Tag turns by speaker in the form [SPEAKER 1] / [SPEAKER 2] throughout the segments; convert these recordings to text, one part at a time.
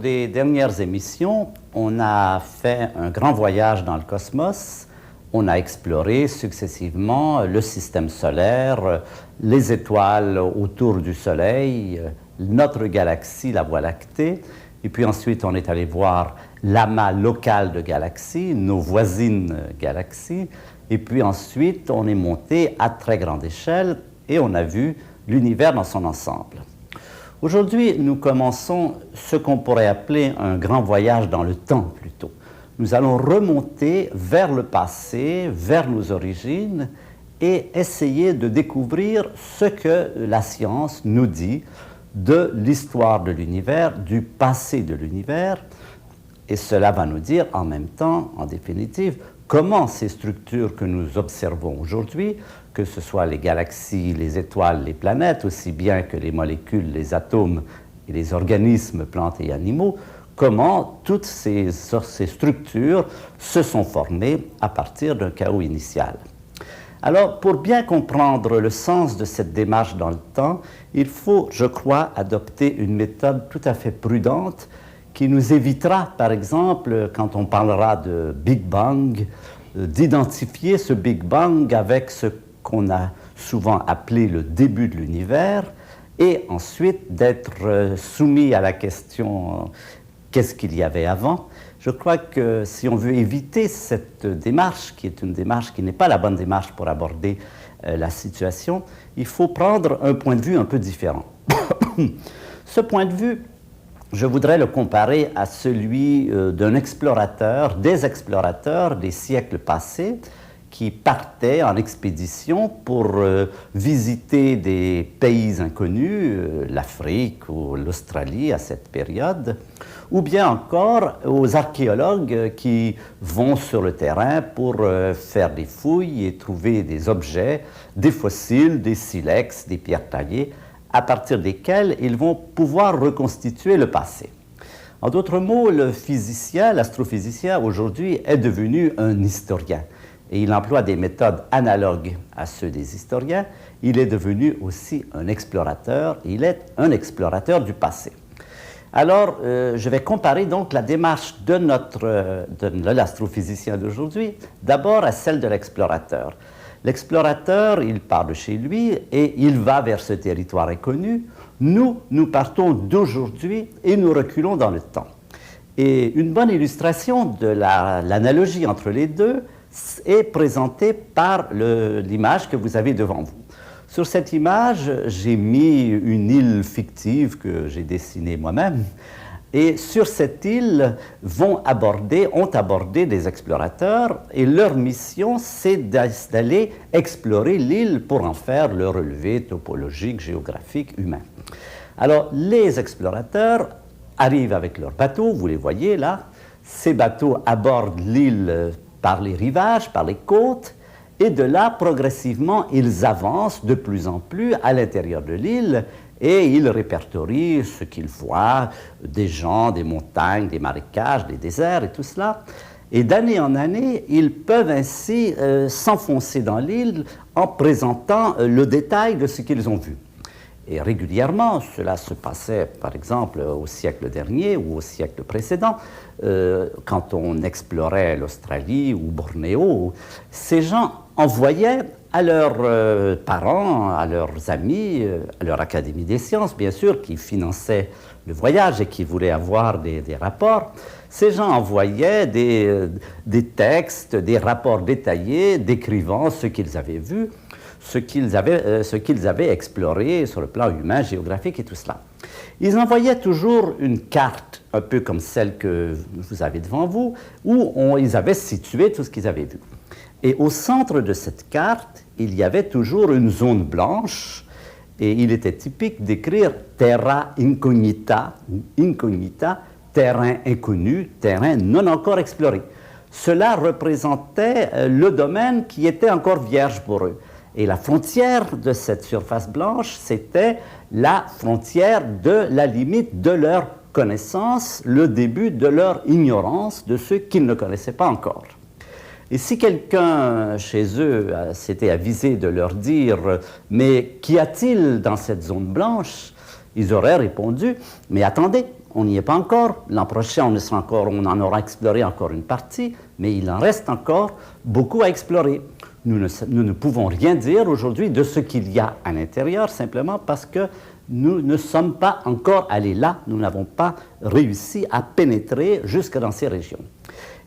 [SPEAKER 1] les dernières émissions, on a fait un grand voyage dans le cosmos. On a exploré successivement le système solaire, les étoiles autour du Soleil, notre galaxie, la Voie lactée. Et puis ensuite, on est allé voir l'amas local de galaxies, nos voisines galaxies. Et puis ensuite, on est monté à très grande échelle et on a vu l'univers dans son ensemble. Aujourd'hui, nous commençons ce qu'on pourrait appeler un grand voyage dans le temps plutôt. Nous allons remonter vers le passé, vers nos origines et essayer de découvrir ce que la science nous dit de l'histoire de l'univers, du passé de l'univers. Et cela va nous dire en même temps, en définitive, comment ces structures que nous observons aujourd'hui, que ce soit les galaxies, les étoiles, les planètes, aussi bien que les molécules, les atomes et les organismes, plantes et animaux, comment toutes ces structures se sont formées à partir d'un chaos initial. Alors, pour bien comprendre le sens de cette démarche dans le temps, il faut, je crois, adopter une méthode tout à fait prudente qui nous évitera, par exemple, quand on parlera de Big Bang, d'identifier ce Big Bang avec ce qu'on a souvent appelé le début de l'univers, et ensuite d'être soumis à la question qu'est-ce qu'il y avait avant. Je crois que si on veut éviter cette démarche, qui est une démarche qui n'est pas la bonne démarche pour aborder la situation, il faut prendre un point de vue un peu différent. Ce point de vue, je voudrais le comparer à celui d'un explorateur, des siècles passés, qui partaient en expédition pour visiter des pays inconnus, l'Afrique ou l'Australie à cette période, ou bien encore aux archéologues qui vont sur le terrain pour faire des fouilles et trouver des objets, des fossiles, des silex, des pierres taillées, à partir desquelles ils vont pouvoir reconstituer le passé. En d'autres mots, le physicien, l'astrophysicien aujourd'hui est devenu un historien. Et il emploie des méthodes analogues à ceux des historiens. Il est devenu aussi un explorateur. Il est un explorateur du passé. Alors, je vais comparer donc la démarche de l'astrophysicien d'aujourd'hui, d'abord à celle de l'explorateur. L'explorateur, il part de chez lui et il va vers ce territoire inconnu. Nous partons d'aujourd'hui et nous reculons dans le temps. Et une bonne illustration de l'analogie entre les deux est présentée par l'image que vous avez devant vous. Sur cette image, j'ai mis une île fictive que j'ai dessinée moi-même. Et sur cette île ont abordé des explorateurs et leur mission, c'est d'aller explorer l'île pour en faire le relevé topologique, géographique, humain. Alors, les explorateurs arrivent avec leurs bateaux, vous les voyez là. Ces bateaux abordent l'île par les rivages, par les côtes, et de là, progressivement, ils avancent de plus en plus à l'intérieur de l'île et ils répertorient ce qu'ils voient, des gens, des montagnes, des marécages, des déserts et tout cela. Et d'année en année, ils peuvent ainsi s'enfoncer dans l'île en présentant le détail de ce qu'ils ont vu. Et régulièrement, cela se passait par exemple au siècle dernier ou au siècle précédent, quand on explorait l'Australie ou Bornéo, ces gens envoyaient à leurs parents, à leurs amis, à leur Académie des sciences, bien sûr, qui finançaient le voyage et qui voulaient avoir des rapports. Ces gens envoyaient des textes, des rapports détaillés décrivant ce qu'ils avaient vu, ce qu'ils avaient exploré sur le plan humain, géographique et tout cela. Ils envoyaient toujours une carte, un peu comme celle que vous avez devant vous, où ils avaient situé tout ce qu'ils avaient vu. Et au centre de cette carte, il y avait toujours une zone blanche, et il était typique d'écrire terra incognita, terrain inconnu, terrain non encore exploré. Cela représentait le domaine qui était encore vierge pour eux. Et la frontière de cette surface blanche, c'était la frontière de la limite de leur connaissance, le début de leur ignorance de ceux qu'ils ne connaissaient pas encore. Et si quelqu'un chez eux s'était avisé de leur dire « Mais qu'y a-t-il dans cette zone blanche ?» ils auraient répondu, mais attendez, on n'y est pas encore. L'an prochain, on en aura exploré encore une partie, mais il en reste encore beaucoup à explorer. Nous ne pouvons rien dire aujourd'hui de ce qu'il y a à l'intérieur, simplement parce que nous ne sommes pas encore allés là, nous n'avons pas réussi à pénétrer jusque dans ces régions.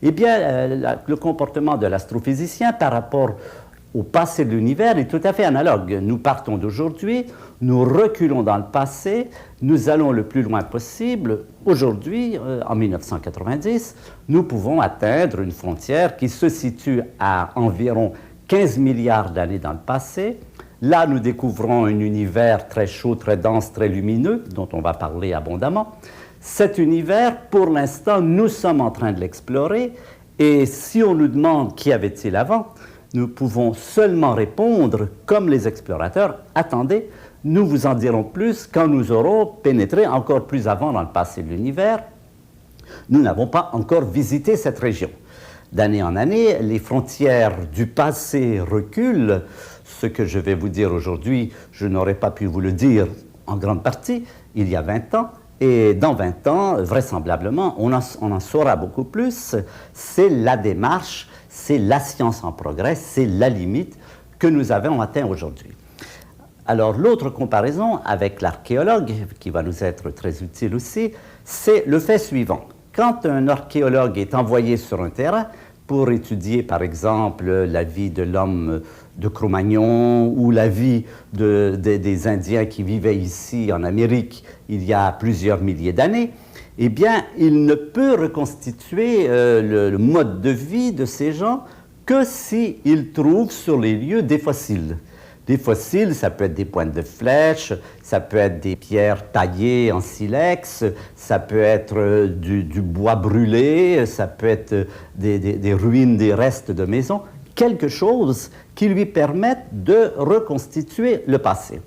[SPEAKER 1] Eh bien, le comportement de l'astrophysicien par rapport au passé de l'univers est tout à fait analogue. Nous partons d'aujourd'hui, nous reculons dans le passé, nous allons le plus loin possible. Aujourd'hui, en 1990, nous pouvons atteindre une frontière qui se situe à environ 15 milliards d'années dans le passé. Là, nous découvrons un univers très chaud, très dense, très lumineux, dont on va parler abondamment. Cet univers, pour l'instant, nous sommes en train de l'explorer. Et si on nous demande qu'y avait-il avant, nous pouvons seulement répondre, comme les explorateurs, attendez, nous vous en dirons plus quand nous aurons pénétré encore plus avant dans le passé de l'univers. Nous n'avons pas encore visité cette région. D'année en année, les frontières du passé reculent. Ce que je vais vous dire aujourd'hui, je n'aurais pas pu vous le dire en grande partie il y a 20 ans. Et dans 20 ans, vraisemblablement, on en saura beaucoup plus. C'est la démarche, c'est la science en progrès, c'est la limite que nous avons atteint aujourd'hui. Alors, l'autre comparaison avec l'archéologue, qui va nous être très utile aussi, c'est le fait suivant. Quand un archéologue est envoyé sur un terrain pour étudier, par exemple, la vie de l'homme de Cro-Magnon ou la vie des Indiens qui vivaient ici en Amérique il y a plusieurs milliers d'années, eh bien, il ne peut reconstituer le mode de vie de ces gens que s'il trouve sur les lieux des fossiles. Des fossiles, ça peut être des pointes de flèches, ça peut être des pierres taillées en silex, ça peut être du bois brûlé, ça peut être des ruines, des restes de maisons, quelque chose qui lui permette de reconstituer le passé.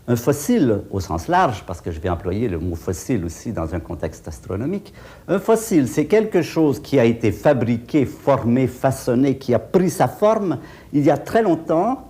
[SPEAKER 1] Un fossile, au sens large, parce que je vais employer le mot fossile aussi dans un contexte astronomique, un fossile, c'est quelque chose qui a été fabriqué, formé, façonné, qui a pris sa forme il y a très longtemps,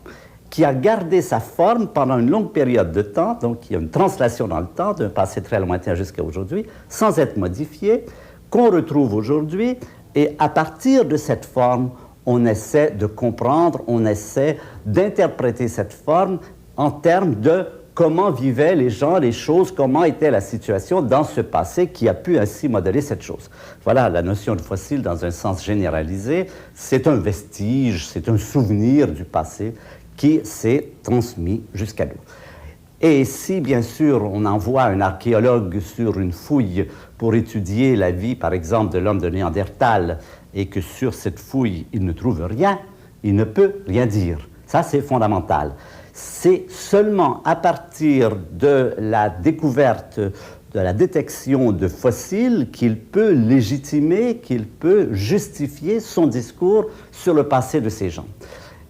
[SPEAKER 1] qui a gardé sa forme pendant une longue période de temps, donc il y a une translation dans le temps, d'un passé très lointain jusqu'à aujourd'hui, sans être modifié, qu'on retrouve aujourd'hui, et à partir de cette forme, on essaie de comprendre, on essaie d'interpréter cette forme en termes de comment vivaient les gens, les choses, comment était la situation dans ce passé qui a pu ainsi modeler cette chose. Voilà, la notion de fossile dans un sens généralisé, c'est un vestige, c'est un souvenir du passé qui s'est transmis jusqu'à nous. Et si, bien sûr, on envoie un archéologue sur une fouille pour étudier la vie, par exemple, de l'homme de Néandertal, et que sur cette fouille, il ne trouve rien, il ne peut rien dire. Ça, c'est fondamental. C'est seulement à partir de la découverte, de la détection de fossiles qu'il peut légitimer, qu'il peut justifier son discours sur le passé de ces gens.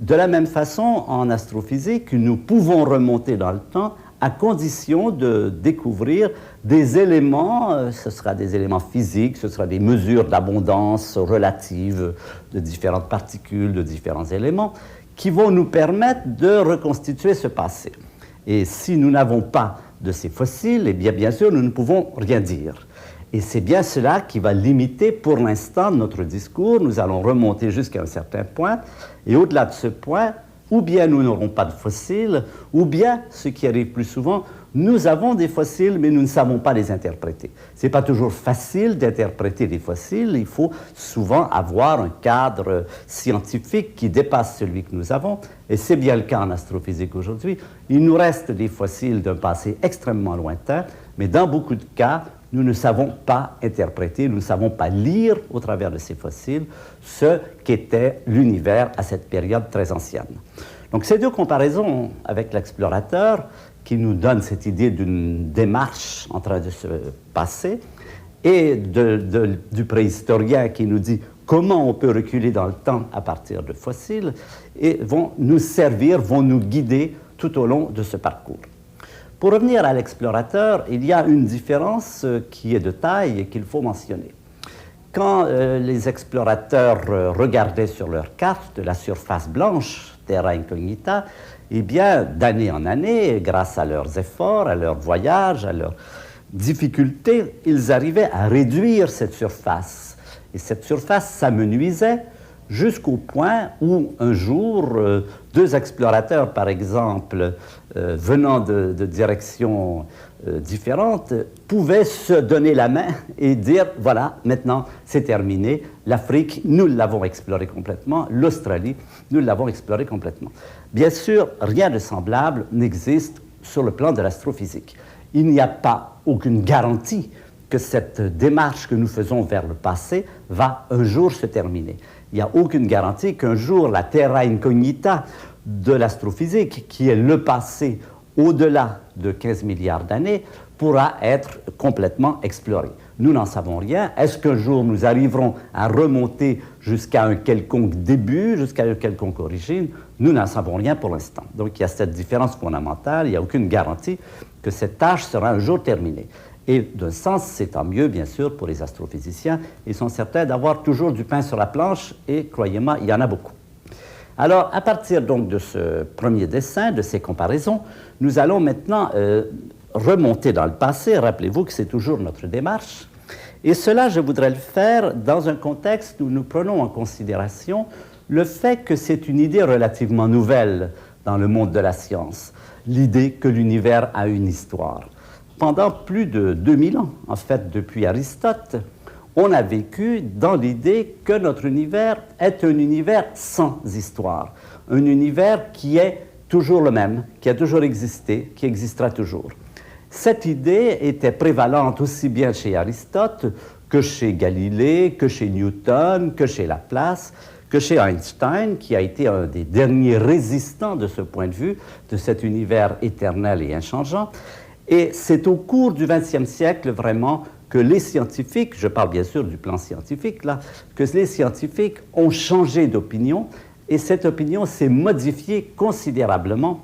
[SPEAKER 1] De la même façon, en astrophysique, nous pouvons remonter dans le temps à condition de découvrir des éléments, ce sera des éléments physiques, ce sera des mesures d'abondance relative de différentes particules, de différents éléments, qui vont nous permettre de reconstituer ce passé. Et si nous n'avons pas de ces fossiles, eh bien sûr, nous ne pouvons rien dire. Et c'est bien cela qui va limiter pour l'instant notre discours. Nous allons remonter jusqu'à un certain point. Et au-delà de ce point, ou bien nous n'aurons pas de fossiles, ou bien, ce qui arrive plus souvent, nous avons des fossiles, mais nous ne savons pas les interpréter. Ce n'est pas toujours facile d'interpréter les fossiles. Il faut souvent avoir un cadre scientifique qui dépasse celui que nous avons. Et c'est bien le cas en astrophysique aujourd'hui. Il nous reste des fossiles d'un passé extrêmement lointain, mais dans beaucoup de cas, nous ne savons pas interpréter, nous ne savons pas lire au travers de ces fossiles ce qu'était l'univers à cette période très ancienne. Donc ces deux comparaisons avec l'explorateur qui nous donnent cette idée d'une démarche en train de se passer et du préhistorien qui nous dit comment on peut reculer dans le temps à partir de fossiles et vont nous servir, vont nous guider tout au long de ce parcours. Pour revenir à l'explorateur, il y a une différence qui est de taille et qu'il faut mentionner. Quand les explorateurs regardaient sur leur carte la surface blanche, Terra Incognita, eh bien, d'année en année, grâce à leurs efforts, à leurs voyages, à leurs difficultés, ils arrivaient à réduire cette surface. Et cette surface s'amenuisait jusqu'au point où, un jour, deux explorateurs, par exemple, venant de directions différentes, pouvaient se donner la main et dire, voilà, maintenant, c'est terminé. L'Afrique, nous l'avons explorée complètement. L'Australie, nous l'avons explorée complètement. Bien sûr, rien de semblable n'existe sur le plan de l'astrophysique. Il n'y a pas aucune garantie que cette démarche que nous faisons vers le passé va un jour se terminer. Il n'y a aucune garantie qu'un jour la terra incognita de l'astrophysique, qui est le passé au-delà de 15 milliards d'années, pourra être complètement explorée. Nous n'en savons rien. Est-ce qu'un jour nous arriverons à remonter jusqu'à un quelconque début, jusqu'à une quelconque origine? Nous n'en savons rien pour l'instant. Donc il y a cette différence fondamentale, il n'y a aucune garantie que cette tâche sera un jour terminée. Et d'un sens, c'est tant mieux, bien sûr, pour les astrophysiciens. Ils sont certains d'avoir toujours du pain sur la planche, et croyez-moi, il y en a beaucoup. Alors, à partir donc de ce premier dessin, de ces comparaisons, nous allons maintenant remonter dans le passé. Rappelez-vous que c'est toujours notre démarche. Et cela, je voudrais le faire dans un contexte où nous prenons en considération le fait que c'est une idée relativement nouvelle dans le monde de la science, l'idée que l'univers a une histoire. Pendant plus de 2000 ans, en fait, depuis Aristote, on a vécu dans l'idée que notre univers est un univers sans histoire, un univers qui est toujours le même, qui a toujours existé, qui existera toujours. Cette idée était prévalente aussi bien chez Aristote que chez Galilée, que chez Newton, que chez Laplace, que chez Einstein, qui a été un des derniers résistants de ce point de vue, de cet univers éternel et inchangeant. Et c'est au cours du XXe siècle, vraiment, que les scientifiques, je parle bien sûr du plan scientifique, là, que les scientifiques ont changé d'opinion, et cette opinion s'est modifiée considérablement,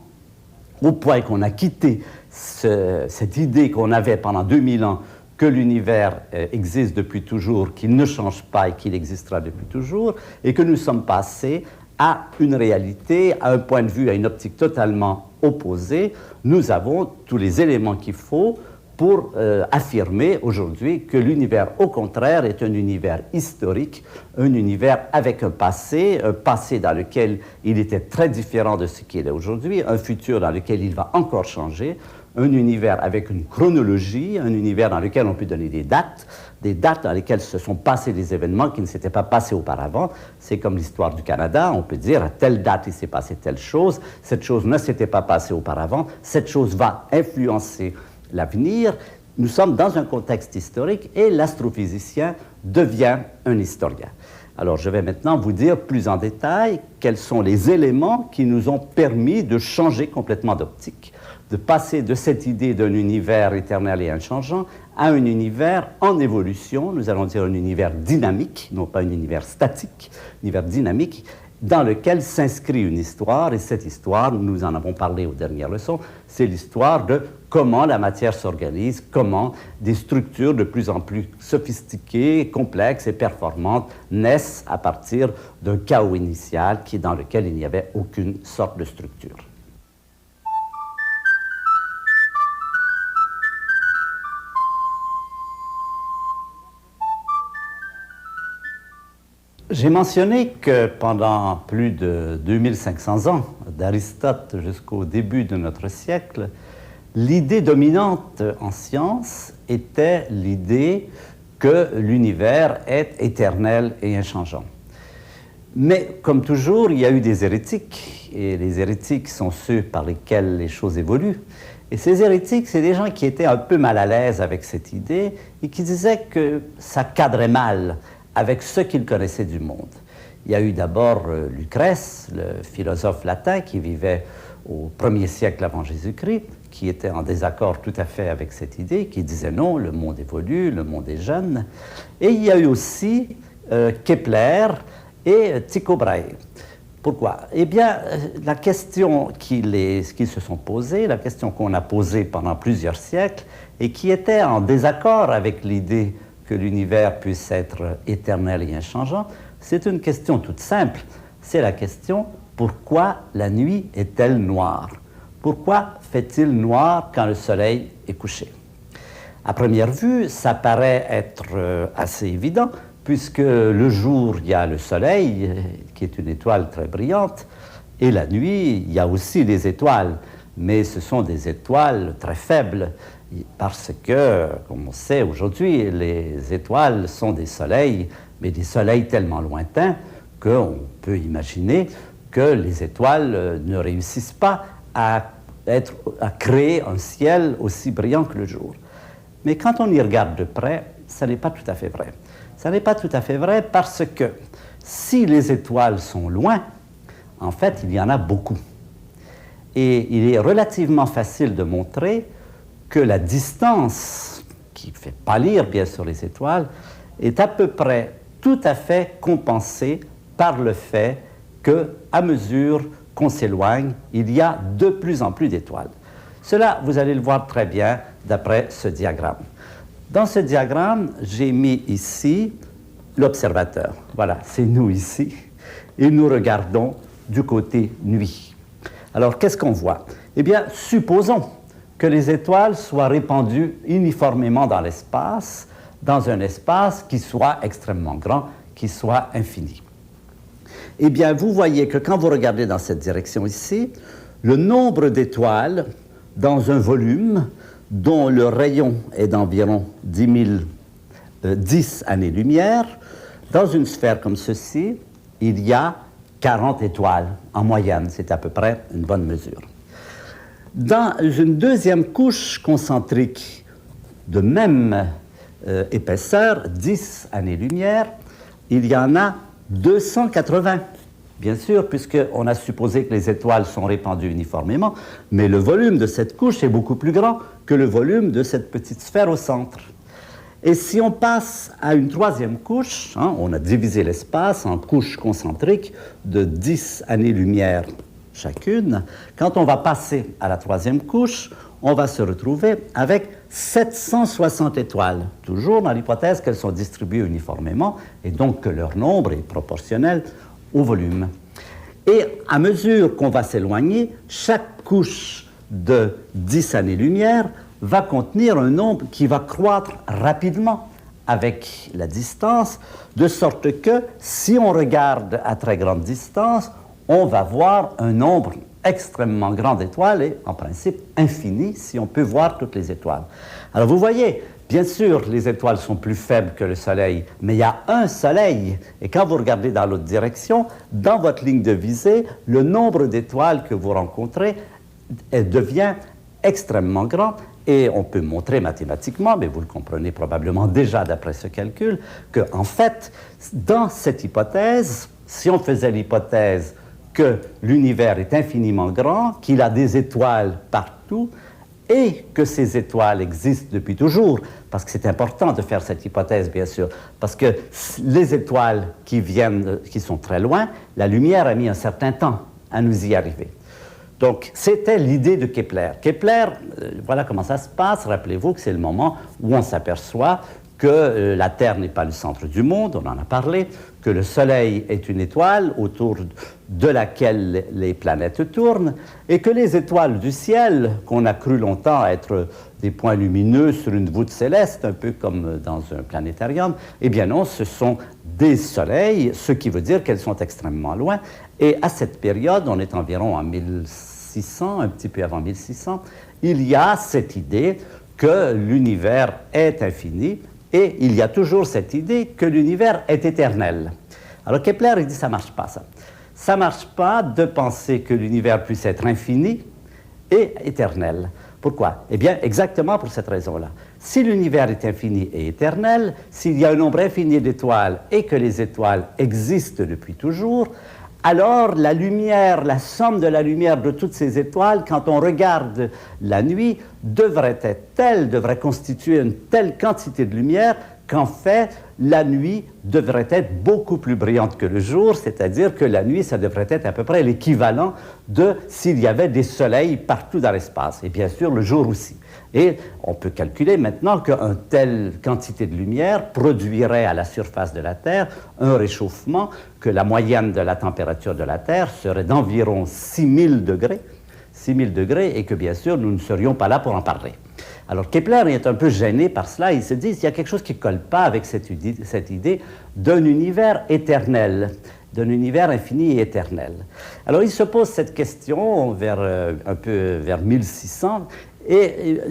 [SPEAKER 1] au point qu'on a quitté cette idée qu'on avait pendant 2000 ans, que l'univers existe depuis toujours, qu'il ne change pas et qu'il existera depuis toujours, et que nous sommes passés à une réalité, à un point de vue, à une optique totalement opposée. Nous avons tous les éléments qu'il faut pour affirmer aujourd'hui que l'univers, au contraire, est un univers historique, un univers avec un passé dans lequel il était très différent de ce qu'il est aujourd'hui, un futur dans lequel il va encore changer, un univers avec une chronologie, un univers dans lequel on peut donner des dates dans lesquelles se sont passés des événements qui ne s'étaient pas passés auparavant. C'est comme l'histoire du Canada, on peut dire à telle date il s'est passé telle chose, cette chose ne s'était pas passée auparavant, cette chose va influencer l'avenir. Nous sommes dans un contexte historique et l'astrophysicien devient un historien. Alors je vais maintenant vous dire plus en détail quels sont les éléments qui nous ont permis de changer complètement d'optique, de passer de cette idée d'un univers éternel et inchangeant à un univers en évolution, nous allons dire un univers dynamique, non pas un univers statique, un univers dynamique, dans lequel s'inscrit une histoire, et cette histoire, nous en avons parlé aux dernières leçons, c'est l'histoire de comment la matière s'organise, comment des structures de plus en plus sophistiquées, complexes et performantes naissent à partir d'un chaos initial dans lequel il n'y avait aucune sorte de structure. J'ai mentionné que pendant plus de 2500 ans, d'Aristote jusqu'au début de notre siècle, l'idée dominante en science était l'idée que l'univers est éternel et inchangeant. Mais comme toujours, il y a eu des hérétiques, et les hérétiques sont ceux par lesquels les choses évoluent. Et ces hérétiques, c'est des gens qui étaient un peu mal à l'aise avec cette idée et qui disaient que ça cadrait mal avec ce qu'ils connaissaient du monde. Il y a eu d'abord Lucrèce, le philosophe latin qui vivait au 1er siècle avant Jésus-Christ, qui était en désaccord tout à fait avec cette idée, qui disait non, le monde évolue, le monde est jeune. Et il y a eu aussi Kepler et Tycho Brahe. Pourquoi? Eh bien, la question qu'ils se sont posées, la question qu'on a posée pendant plusieurs siècles, et qui était en désaccord avec l'idée que l'univers puisse être éternel et inchangeant, c'est une question toute simple. C'est la question, pourquoi la nuit est-elle noire? Pourquoi fait-il noir quand le soleil est couché? À première vue, ça paraît être assez évident, puisque le jour, il y a le soleil, qui est une étoile très brillante, et la nuit, il y a aussi des étoiles, mais ce sont des étoiles très faibles, parce que, comme on sait aujourd'hui, les étoiles sont des soleils, mais des soleils tellement lointains qu'on peut imaginer que les étoiles ne réussissent pas à créer un ciel aussi brillant que le jour. Mais quand on y regarde de près, ça n'est pas tout à fait vrai. Ça n'est pas tout à fait vrai parce que si les étoiles sont loin, en fait, il y en a beaucoup. Et il est relativement facile de montrer que la distance, qui fait pâlir bien sûr les étoiles, est à peu près tout à fait compensée par le fait qu'à mesure qu'on s'éloigne, il y a de plus en plus d'étoiles. Cela, vous allez le voir très bien d'après ce diagramme. Dans ce diagramme, j'ai mis ici l'observateur. Voilà, c'est nous ici. Et nous regardons du côté nuit. Alors, qu'est-ce qu'on voit? Eh bien, supposons que les étoiles soient répandues uniformément dans l'espace, dans un espace qui soit extrêmement grand, qui soit infini. Eh bien, vous voyez que quand vous regardez dans cette direction ici, le nombre d'étoiles dans un volume dont le rayon est d'environ 10 années-lumière, dans une sphère comme ceci, il y a 40 étoiles en moyenne. C'est à peu près une bonne mesure. Dans une deuxième couche concentrique de même épaisseur, 10 années-lumière, il y en a 280. Bien sûr, puisqu'on a supposé que les étoiles sont répandues uniformément, mais le volume de cette couche est beaucoup plus grand que le volume de cette petite sphère au centre. Et si on passe à une troisième couche, on a divisé l'espace en couches concentriques de 10 années-lumière chacune, quand on va passer à la troisième couche, on va se retrouver avec 760 étoiles, toujours dans l'hypothèse qu'elles sont distribuées uniformément et donc que leur nombre est proportionnel au volume. Et à mesure qu'on va s'éloigner, chaque couche de 10 années-lumière va contenir un nombre qui va croître rapidement avec la distance, de sorte que si on regarde à très grande distance, on va voir un nombre extrêmement grand d'étoiles et en principe infini si on peut voir toutes les étoiles. Alors vous voyez, bien sûr, les étoiles sont plus faibles que le Soleil, mais il y a un Soleil. Et quand vous regardez dans l'autre direction, dans votre ligne de visée, le nombre d'étoiles que vous rencontrez devient extrêmement grand. Et on peut montrer mathématiquement, mais vous le comprenez probablement déjà d'après ce calcul, qu'en fait, dans cette hypothèse, si on faisait l'hypothèse que l'univers est infiniment grand, qu'il a des étoiles partout, et que ces étoiles existent depuis toujours, parce que c'est important de faire cette hypothèse, bien sûr, parce que les étoiles qui sont très loin, la lumière a mis un certain temps à nous y arriver. Donc, c'était l'idée de Kepler. Kepler, voilà comment ça se passe. Rappelez-vous que c'est le moment où on s'aperçoit que la Terre n'est pas le centre du monde, on en a parlé, que le Soleil est une étoile autour de laquelle les planètes tournent, et que les étoiles du ciel, qu'on a cru longtemps être des points lumineux sur une voûte céleste, un peu comme dans un planétarium, eh bien non, ce sont des soleils, ce qui veut dire qu'elles sont extrêmement loin. Et à cette période, on est environ en 1600, un petit peu avant 1600, il y a cette idée que l'univers est infini, et il y a toujours cette idée que l'univers est éternel. Alors Kepler, il dit, ça ne marche pas, ça. Ça ne marche pas de penser que l'univers puisse être infini et éternel. Pourquoi? Eh bien, exactement pour cette raison-là. Si l'univers est infini et éternel, s'il y a un nombre infini d'étoiles et que les étoiles existent depuis toujours, alors la lumière, la somme de la lumière de toutes ces étoiles, quand on regarde la nuit, devrait être telle, devrait constituer une telle quantité de lumière qu'en fait, la nuit devrait être beaucoup plus brillante que le jour, c'est-à-dire que la nuit, ça devrait être à peu près l'équivalent de s'il y avait des soleils partout dans l'espace, et bien sûr le jour aussi. Et on peut calculer maintenant qu'une telle quantité de lumière produirait à la surface de la Terre un réchauffement, que la moyenne de la température de la Terre serait d'environ 6000 degrés, et que bien sûr nous ne serions pas là pour en parler. Alors Kepler est un peu gêné par cela, il se dit qu'il y a quelque chose qui ne colle pas avec cette idée d'un univers éternel, d'un univers infini et éternel. Alors il se pose cette question un peu vers 1600,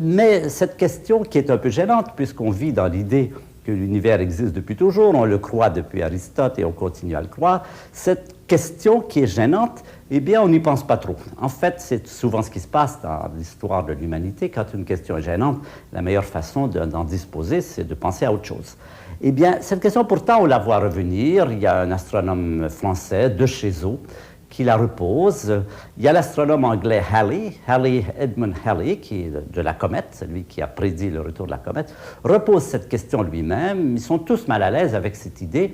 [SPEAKER 1] mais cette question qui est un peu gênante, puisqu'on vit dans l'idée que l'univers existe depuis toujours, on le croit depuis Aristote et on continue à le croire, cette question qui est gênante, eh bien, on n'y pense pas trop. En fait, c'est souvent ce qui se passe dans l'histoire de l'humanité. Quand une question est gênante, la meilleure façon d'en disposer, c'est de penser à autre chose. Eh bien, cette question, pourtant, on la voit revenir. Il y a un astronome français, De Chézeaux, qui la repose. Il y a l'astronome anglais Edmund Halley, qui est de la comète, celui qui a prédit le retour de la comète, repose cette question lui-même. Ils sont tous mal à l'aise avec cette idée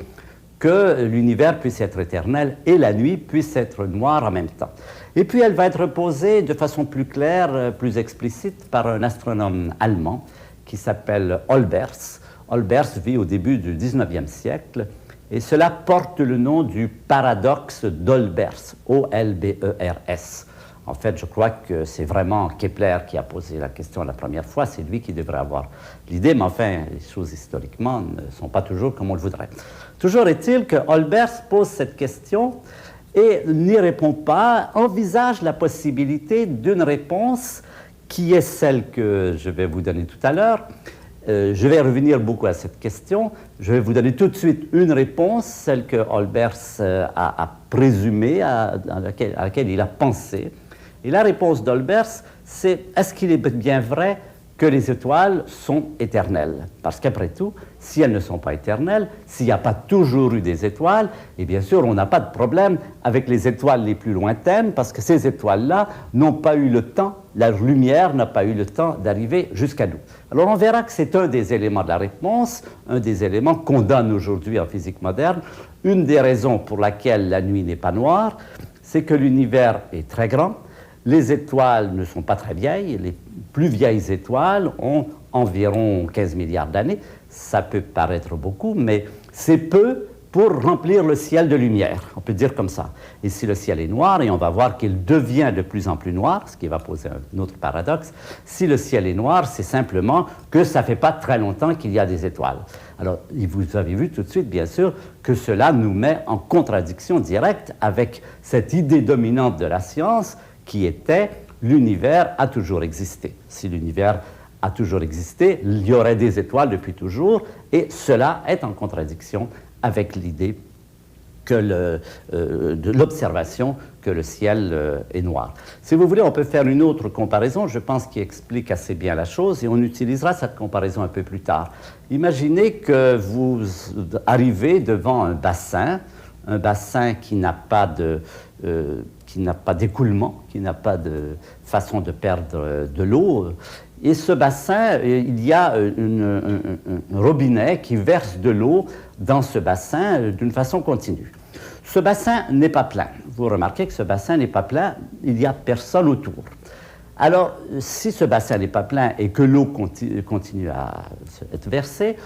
[SPEAKER 1] que l'univers puisse être éternel et la nuit puisse être noire en même temps. Et puis elle va être posée de façon plus claire, plus explicite par un astronome allemand qui s'appelle Olbers. Olbers vit au début du 19e siècle et cela porte le nom du paradoxe d'Olbers, O-L-B-E-R-S. En fait, je crois que c'est vraiment Kepler qui a posé la question la première fois, c'est lui qui devrait avoir l'idée, mais enfin, les choses historiquement ne sont pas toujours comme on le voudrait. Toujours est-il que Olbers pose cette question et n'y répond pas, envisage la possibilité d'une réponse qui est celle que je vais vous donner tout à l'heure. Je vais revenir beaucoup à cette question. Je vais vous donner tout de suite une réponse, celle que Olbers a présumée, à laquelle il a pensé. Et la réponse d'Olbers, c'est est-ce qu'il est bien vrai que les étoiles sont éternelles? Parce qu'après tout, si elles ne sont pas éternelles, s'il n'y a pas toujours eu des étoiles, et bien sûr, on n'a pas de problème avec les étoiles les plus lointaines, parce que ces étoiles-là n'ont pas eu le temps, la lumière n'a pas eu le temps d'arriver jusqu'à nous. Alors on verra que c'est un des éléments de la réponse, un des éléments qu'on donne aujourd'hui en physique moderne. Une des raisons pour laquelle la nuit n'est pas noire, c'est que l'univers est très grand. Les étoiles ne sont pas très vieilles. Les plus vieilles étoiles ont environ 15 milliards d'années. Ça peut paraître beaucoup, mais c'est peu pour remplir le ciel de lumière. On peut dire comme ça. Et si le ciel est noir, et on va voir qu'il devient de plus en plus noir, ce qui va poser un autre paradoxe, si le ciel est noir, c'est simplement que ça ne fait pas très longtemps qu'il y a des étoiles. Alors, vous avez vu tout de suite, bien sûr, que cela nous met en contradiction directe avec cette idée dominante de la science qui était l'univers a toujours existé. Si l'univers a toujours existé, il y aurait des étoiles depuis toujours, et cela est en contradiction avec l'idée de l'observation que le ciel est noir. Si vous voulez, on peut faire une autre comparaison, je pense, qui explique assez bien la chose, et on utilisera cette comparaison un peu plus tard. Imaginez que vous arrivez devant un bassin qui n'a pas d'écoulement, qui n'a pas de façon de perdre de l'eau. Et ce bassin, il y a un robinet qui verse de l'eau dans ce bassin d'une façon continue. Ce bassin n'est pas plein. Vous remarquez que ce bassin n'est pas plein, il n'y a personne autour. Alors, si ce bassin n'est pas plein et que l'eau continue à être versée,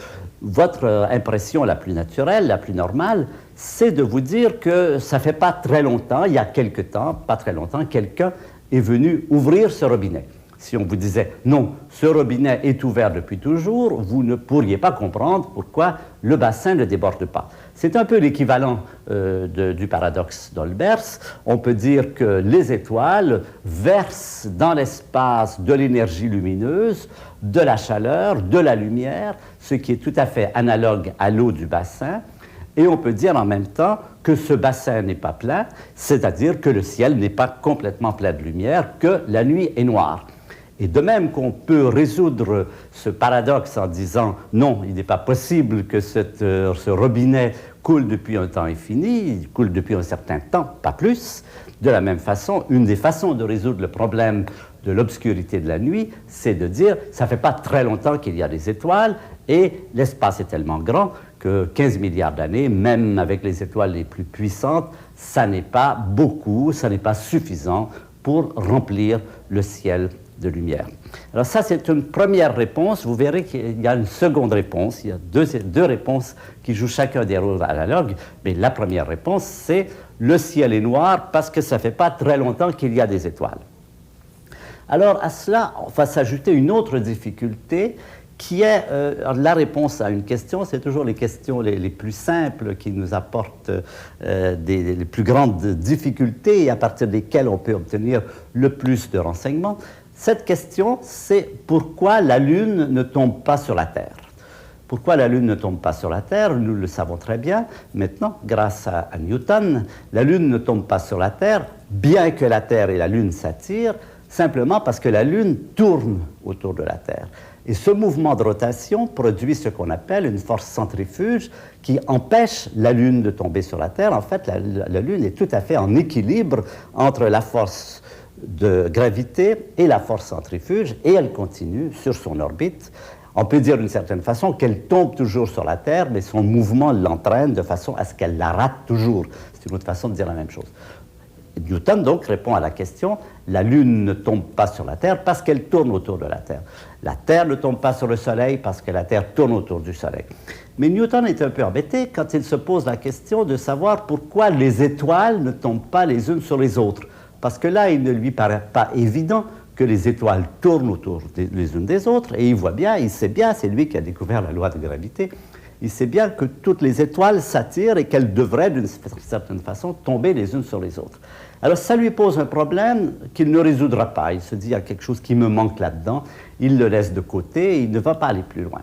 [SPEAKER 1] votre impression la plus naturelle, la plus normale, c'est de vous dire que ça ne fait pas très longtemps, il y a quelque temps, pas très longtemps, quelqu'un est venu ouvrir ce robinet. Si on vous disait « non, ce robinet est ouvert depuis toujours », vous ne pourriez pas comprendre pourquoi le bassin ne déborde pas. C'est un peu l'équivalent du paradoxe d'Olbers. On peut dire que les étoiles versent dans l'espace de l'énergie lumineuse, de la chaleur, de la lumière, ce qui est tout à fait analogue à l'eau du bassin. Et on peut dire en même temps que ce bassin n'est pas plein, c'est-à-dire que le ciel n'est pas complètement plein de lumière, que la nuit est noire. Et de même qu'on peut résoudre ce paradoxe en disant « non, il n'est pas possible que ce robinet coule depuis un temps infini, il coule depuis un certain temps, pas plus », de la même façon, une des façons de résoudre le problème de l'obscurité de la nuit, c'est de dire « ça ne fait pas très longtemps qu'il y a des étoiles Et l'espace est tellement grand que 15 milliards d'années, même avec les étoiles les plus puissantes, ça n'est pas beaucoup, ça n'est pas suffisant pour remplir le ciel de lumière. Alors ça, c'est une première réponse. Vous verrez qu'il y a une seconde réponse. Il y a deux réponses qui jouent chacun des rôles analogues. Mais la première réponse, c'est le ciel est noir parce que ça ne fait pas très longtemps qu'il y a des étoiles. Alors à cela, on va s'ajouter une autre difficulté qui est la réponse à une question. C'est toujours les questions les plus simples qui nous apportent les plus grandes difficultés et à partir desquelles on peut obtenir le plus de renseignements. Cette question, c'est pourquoi la Lune ne tombe pas sur la Terre. Pourquoi la Lune ne tombe pas sur la Terre? Nous le savons très bien. Maintenant, grâce à Newton, la Lune ne tombe pas sur la Terre, bien que la Terre et la Lune s'attirent, simplement parce que la Lune tourne autour de la Terre. Et ce mouvement de rotation produit ce qu'on appelle une force centrifuge qui empêche la Lune de tomber sur la Terre. En fait, la Lune est tout à fait en équilibre entre la force de gravité et la force centrifuge, et elle continue sur son orbite. On peut dire d'une certaine façon qu'elle tombe toujours sur la Terre, mais son mouvement l'entraîne de façon à ce qu'elle la rate toujours. C'est une autre façon de dire la même chose. Newton, donc, répond à la question, la Lune ne tombe pas sur la Terre parce qu'elle tourne autour de la Terre. La Terre ne tombe pas sur le Soleil parce que la Terre tourne autour du Soleil. Mais Newton est un peu embêté quand il se pose la question de savoir pourquoi les étoiles ne tombent pas les unes sur les autres. Parce que là, il ne lui paraît pas évident que les étoiles tournent autour les unes des autres, et il voit bien, il sait bien, c'est lui qui a découvert la loi de gravité, il sait bien que toutes les étoiles s'attirent et qu'elles devraient, d'une certaine façon, tomber les unes sur les autres. Alors ça lui pose un problème qu'il ne résoudra pas. Il se dit, il y a quelque chose qui me manque là-dedans, il le laisse de côté et il ne va pas aller plus loin.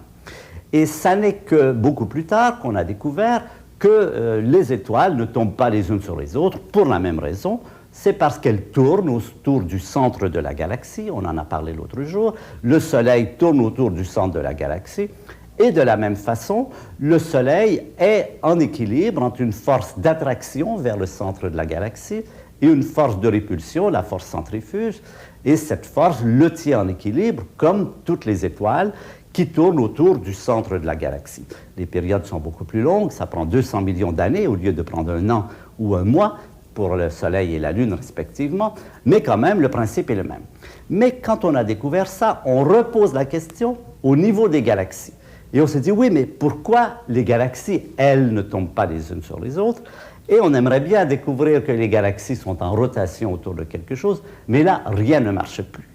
[SPEAKER 1] Et ça n'est que beaucoup plus tard qu'on a découvert que les étoiles ne tombent pas les unes sur les autres pour la même raison. C'est parce qu'elles tournent autour du centre de la galaxie, on en a parlé l'autre jour, le Soleil tourne autour du centre de la galaxie, et de la même façon, le Soleil est en équilibre entre une force d'attraction vers le centre de la galaxie et une force de répulsion, la force centrifuge, et cette force le tient en équilibre comme toutes les étoiles qui tournent autour du centre de la galaxie. Les périodes sont beaucoup plus longues, ça prend 200 millions d'années au lieu de prendre un an ou un mois, pour le Soleil et la Lune respectivement, mais quand même, le principe est le même. Mais quand on a découvert ça, on repose la question au niveau des galaxies. Et on se dit, oui, mais pourquoi les galaxies, elles, ne tombent pas les unes sur les autres? Et on aimerait bien découvrir que les galaxies sont en rotation autour de quelque chose, mais là, rien ne marche plus.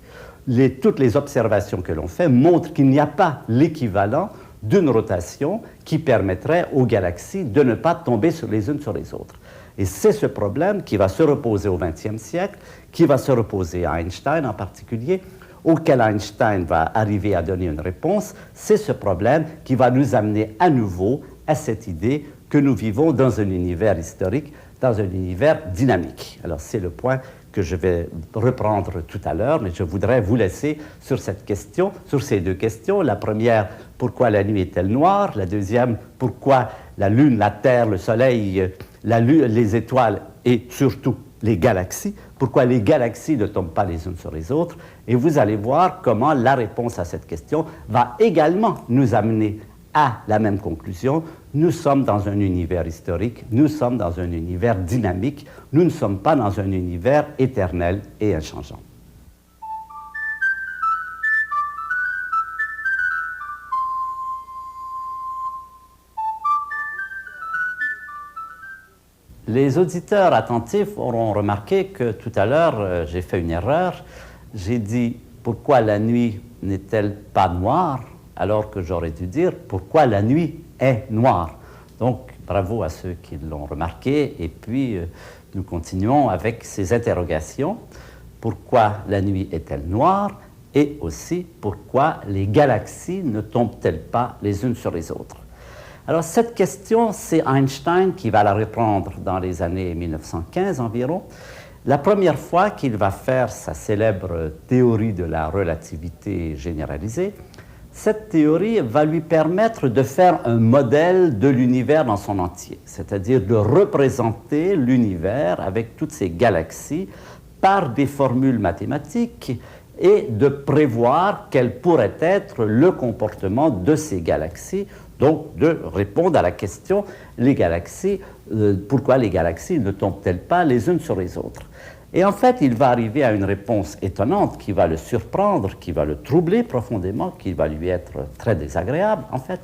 [SPEAKER 1] Toutes les observations que l'on fait montrent qu'il n'y a pas l'équivalent d'une rotation qui permettrait aux galaxies de ne pas tomber les unes sur les autres. Et c'est ce problème qui va se reposer au XXe siècle, qui va se reposer à Einstein en particulier, auquel Einstein va arriver à donner une réponse. C'est ce problème qui va nous amener à nouveau à cette idée que nous vivons dans un univers historique, dans un univers dynamique. Alors c'est le point que je vais reprendre tout à l'heure, mais je voudrais vous laisser sur cette question, sur ces deux questions. La première, pourquoi la nuit est-elle noire? La deuxième, pourquoi la Lune, la Terre, le Soleil, les étoiles et surtout les galaxies, pourquoi les galaxies ne tombent pas les unes sur les autres. Et vous allez voir comment la réponse à cette question va également nous amener à la même conclusion. Nous sommes dans un univers historique, nous sommes dans un univers dynamique, nous ne sommes pas dans un univers éternel et inchangeant. Les auditeurs attentifs auront remarqué que tout à l'heure, j'ai fait une erreur. J'ai dit « Pourquoi la nuit n'est-elle pas noire ?» alors que j'aurais dû dire « Pourquoi la nuit est noire ?» Donc, bravo à ceux qui l'ont remarqué. Et puis, nous continuons avec ces interrogations. Pourquoi la nuit est-elle noire? Et aussi, pourquoi les galaxies ne tombent-elles pas les unes sur les autres? Alors, cette question, c'est Einstein qui va la répondre dans les années 1915 environ. La première fois qu'il va faire sa célèbre théorie de la relativité généralisée, cette théorie va lui permettre de faire un modèle de l'univers dans son entier, c'est-à-dire de représenter l'univers avec toutes ses galaxies par des formules mathématiques et de prévoir quel pourrait être le comportement de ces galaxies, donc de répondre à la question, les galaxies, pourquoi les galaxies ne tombent-elles pas les unes sur les autres? Et en fait, il va arriver à une réponse étonnante qui va le surprendre, qui va le troubler profondément, qui va lui être très désagréable. En fait,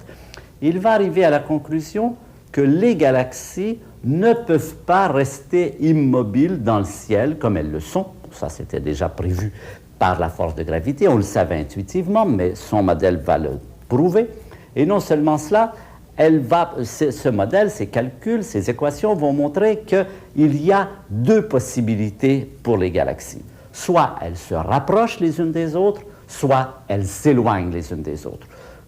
[SPEAKER 1] il va arriver à la conclusion que les galaxies ne peuvent pas rester immobiles dans le ciel comme elles le sont. Ça, c'était déjà prévu par la force de gravité, on le savait intuitivement, mais son modèle va le prouver. Et non seulement cela, ce modèle, ces calculs, ces équations vont montrer qu'il y a deux possibilités pour les galaxies. Soit elles se rapprochent les unes des autres, soit elles s'éloignent les unes des autres.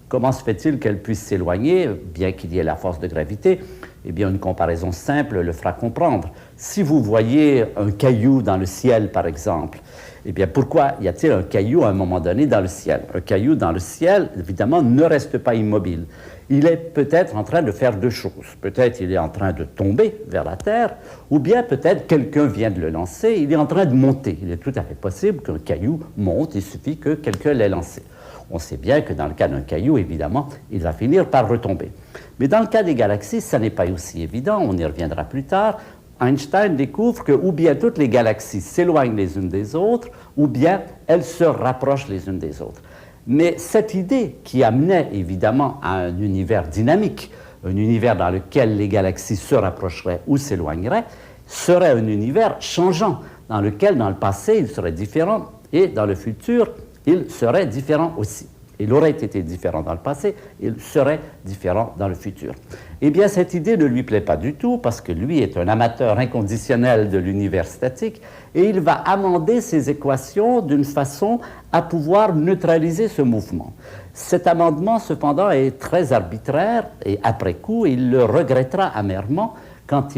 [SPEAKER 1] Comment se fait-il qu'elles puissent s'éloigner, bien qu'il y ait la force de gravité? Eh bien, une comparaison simple le fera comprendre. Si vous voyez un caillou dans le ciel, par exemple, eh bien, pourquoi y a-t-il un caillou à un moment donné dans le ciel? Un caillou dans le ciel, évidemment, ne reste pas immobile. Il est peut-être en train de faire deux choses. Peut-être il est en train de tomber vers la Terre, ou bien peut-être quelqu'un vient de le lancer, il est en train de monter. Il est tout à fait possible qu'un caillou monte, il suffit que quelqu'un l'ait lancé. On sait bien que dans le cas d'un caillou, évidemment, il va finir par retomber. Mais dans le cas des galaxies, ça n'est pas aussi évident, on y reviendra plus tard. Einstein découvre que ou bien toutes les galaxies s'éloignent les unes des autres, ou bien elles se rapprochent les unes des autres. Mais cette idée qui amenait évidemment à un univers dynamique, un univers dans lequel les galaxies se rapprocheraient ou s'éloigneraient, serait un univers changeant, dans lequel dans le passé il serait différent et dans le futur il serait différent aussi. Il aurait été différent dans le passé, il serait différent dans le futur. Eh bien, cette idée ne lui plaît pas du tout parce que lui est un amateur inconditionnel de l'univers statique et il va amender ses équations d'une façon à pouvoir neutraliser ce mouvement. Cet amendement, cependant, est très arbitraire et après coup, il le regrettera amèrement quand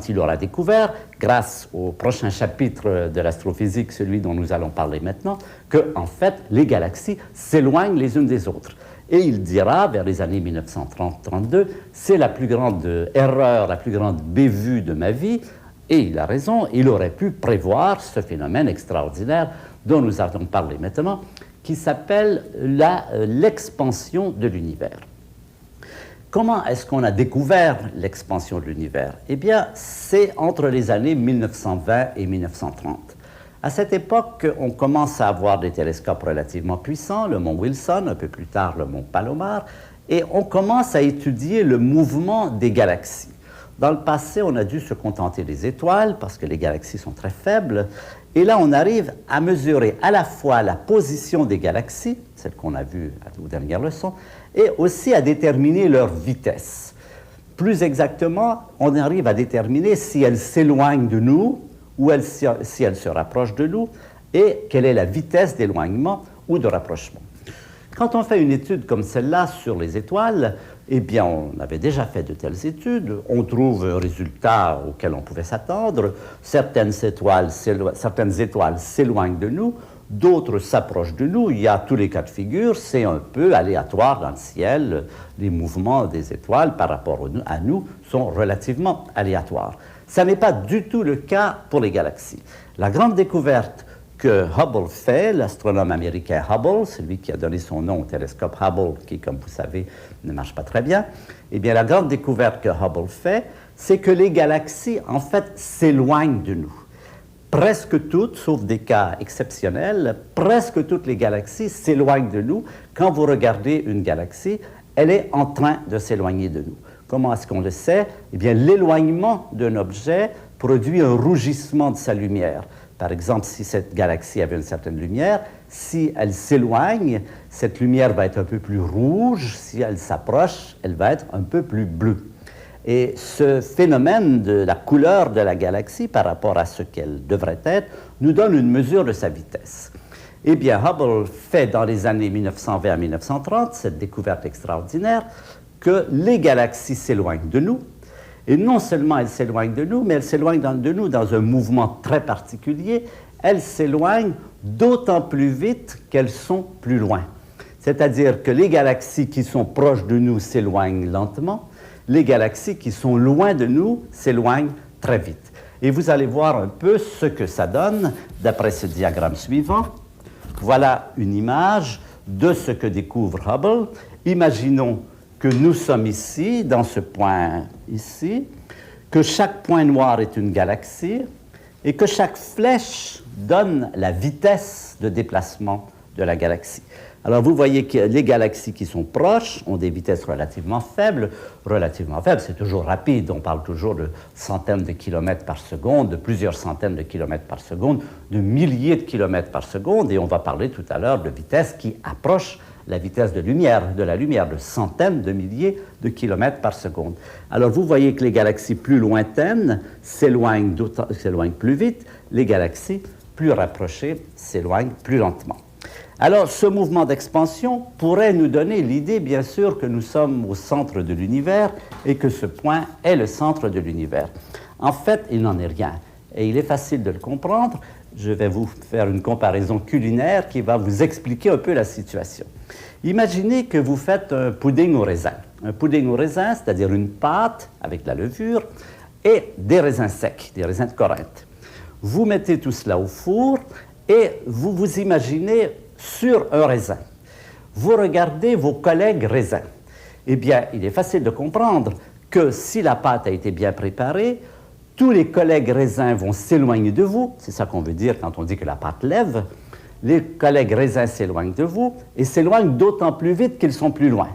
[SPEAKER 1] il aura découvert, grâce au prochain chapitre de l'astrophysique, celui dont nous allons parler maintenant, que, en fait, les galaxies s'éloignent les unes des autres. Et il dira, vers les années 1930-32, c'est la plus grande erreur, la plus grande bévue de ma vie, et il a raison, il aurait pu prévoir ce phénomène extraordinaire dont nous allons parler maintenant, qui s'appelle l'expansion de l'univers. Comment est-ce qu'on a découvert l'expansion de l'univers? Eh bien, c'est entre les années 1920 et 1930. À cette époque, on commence à avoir des télescopes relativement puissants, le mont Wilson, un peu plus tard le mont Palomar, et on commence à étudier le mouvement des galaxies. Dans le passé, on a dû se contenter des étoiles parce que les galaxies sont très faibles, et là, on arrive à mesurer à la fois la position des galaxies, celle qu'on a vue aux dernières leçons, et aussi à déterminer leur vitesse. Plus exactement, on arrive à déterminer si elles s'éloignent de nous ou si elles se rapprochent de nous et quelle est la vitesse d'éloignement ou de rapprochement. Quand on fait une étude comme celle-là sur les étoiles, eh bien, on avait déjà fait de telles études, on trouve un résultat auquel on pouvait s'attendre, certaines étoiles s'éloignent de nous, d'autres s'approchent de nous, il y a tous les cas de figure, c'est un peu aléatoire dans le ciel, les mouvements des étoiles par rapport à nous sont relativement aléatoires. Ça n'est pas du tout le cas pour les galaxies. La grande découverte que Hubble fait, l'astronome américain Hubble, celui qui a donné son nom au télescope Hubble, qui, comme vous savez, ne marche pas très bien, eh bien, la grande découverte que Hubble fait, c'est que les galaxies, en fait, s'éloignent de nous. Presque toutes, sauf des cas exceptionnels, presque toutes les galaxies s'éloignent de nous. Quand vous regardez une galaxie, elle est en train de s'éloigner de nous. Comment est-ce qu'on le sait? Eh bien, l'éloignement d'un objet produit un rougissement de sa lumière. Par exemple, si cette galaxie avait une certaine lumière, si elle s'éloigne, cette lumière va être un peu plus rouge. Si elle s'approche, elle va être un peu plus bleue. Et ce phénomène de la couleur de la galaxie par rapport à ce qu'elle devrait être nous donne une mesure de sa vitesse. Eh bien, Hubble fait dans les années 1920 à 1930 cette découverte extraordinaire que les galaxies s'éloignent de nous. Et non seulement elles s'éloignent de nous, mais elles s'éloignent de nous dans un mouvement très particulier. Elles s'éloignent d'autant plus vite qu'elles sont plus loin. C'est-à-dire que les galaxies qui sont proches de nous s'éloignent lentement, les galaxies qui sont loin de nous s'éloignent très vite. Et vous allez voir un peu ce que ça donne d'après ce diagramme suivant. voilà une image de ce que découvre Hubble. Imaginons que nous sommes ici, dans ce point ici, que chaque point noir est une galaxie et que chaque flèche donne la vitesse de déplacement de la galaxie. Alors, vous voyez que les galaxies qui sont proches ont des vitesses relativement faibles. Relativement faibles, c'est toujours rapide. On parle toujours de centaines de kilomètres par seconde, de plusieurs centaines de kilomètres par seconde, de milliers de kilomètres par seconde. Et on va parler tout à l'heure de vitesses qui approchent la vitesse de la lumière, de centaines de milliers de kilomètres par seconde. Alors, vous voyez que les galaxies plus lointaines s'éloignent plus vite. Les galaxies plus rapprochées s'éloignent plus lentement. Alors, ce mouvement d'expansion pourrait nous donner l'idée, bien sûr, que nous sommes au centre de l'univers et que ce point est le centre de l'univers. En fait, il n'en est rien. Et il est facile de le comprendre. Je vais vous faire une comparaison culinaire qui va vous expliquer un peu la situation. Imaginez que vous faites un pudding au raisin. Un pudding au raisin, c'est-à-dire une pâte avec de la levure et des raisins secs, des raisins de Corinthe. Vous mettez tout cela au four et vous vous imaginez sur un raisin. Vous regardez vos collègues raisins. Eh bien, il est facile de comprendre que si la pâte a été bien préparée, tous les collègues raisins vont s'éloigner de vous. C'est ça qu'on veut dire quand on dit que la pâte lève. Les collègues raisins s'éloignent de vous et s'éloignent d'autant plus vite qu'ils sont plus loin.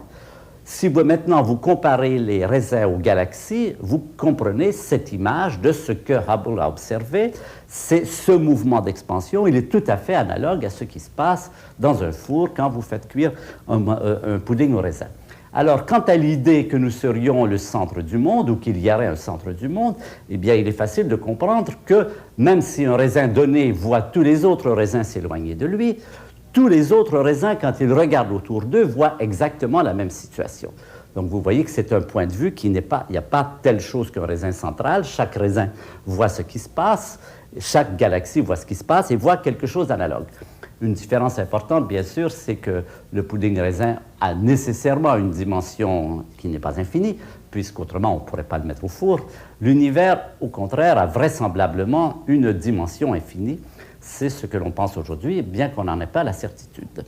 [SPEAKER 1] Si maintenant vous comparez les raisins aux galaxies, vous comprenez cette image de ce que Hubble a observé. C'est ce mouvement d'expansion. Il est tout à fait analogue à ce qui se passe dans un four quand vous faites cuire un pudding au raisin. Alors, quant à l'idée que nous serions le centre du monde ou qu'il y aurait un centre du monde, eh bien, il est facile de comprendre que même si un raisin donné voit tous les autres raisins s'éloigner de lui, tous les autres raisins, quand ils regardent autour d'eux, voient exactement la même situation. Donc, vous voyez que c'est un point de vue qui n'est pas, il n'y a pas telle chose qu'un raisin central. Chaque raisin voit ce qui se passe, chaque galaxie voit ce qui se passe et voit quelque chose d'analogue. Une différence importante, bien sûr, c'est que le pudding raisin a nécessairement une dimension qui n'est pas infinie, puisqu'autrement on ne pourrait pas le mettre au four. L'univers, au contraire, a vraisemblablement une dimension infinie. C'est ce que l'on pense aujourd'hui, bien qu'on n'en ait pas la certitude.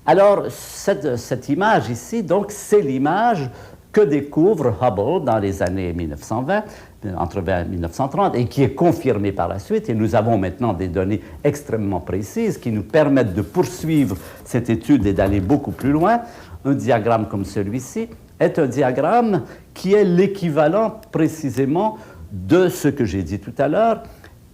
[SPEAKER 1] Alors, cette image ici, donc, c'est l'image que découvre Hubble dans les années 1920, entre 20 et 1930, et qui est confirmée par la suite. Et nous avons maintenant des données extrêmement précises qui nous permettent de poursuivre cette étude et d'aller beaucoup plus loin. Un diagramme comme celui-ci est un diagramme qui est l'équivalent précisément de ce que j'ai dit tout à l'heure.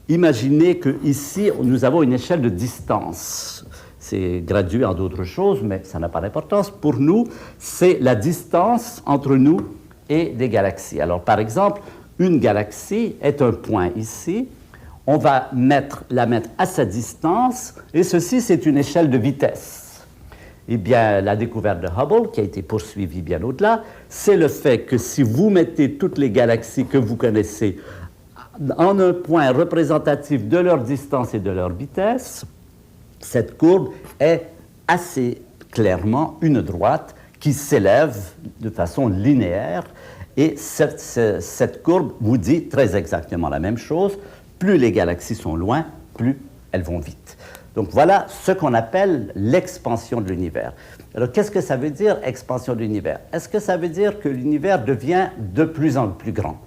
[SPEAKER 1] Imaginez qu'ici, nous avons une échelle de distance. C'est gradué en d'autres choses, mais ça n'a pas d'importance. Pour nous, c'est la distance entre nous et des galaxies. Alors, par exemple, une galaxie est un point ici. On va la mettre à sa distance, et ceci, c'est une échelle de vitesse. Eh bien, la découverte de Hubble, qui a été poursuivie bien au-delà, c'est le fait que si vous mettez toutes les galaxies que vous connaissez en un point représentatif de leur distance et de leur vitesse, cette courbe est assez clairement une droite qui s'élève de façon linéaire. Et cette courbe vous dit très exactement la même chose. Plus les galaxies sont loin, plus elles vont vite. Donc voilà ce qu'on appelle l'expansion de l'univers. Alors qu'est-ce que ça veut dire, expansion de l'univers? Est-ce que ça veut dire que l'univers devient de plus en plus grand?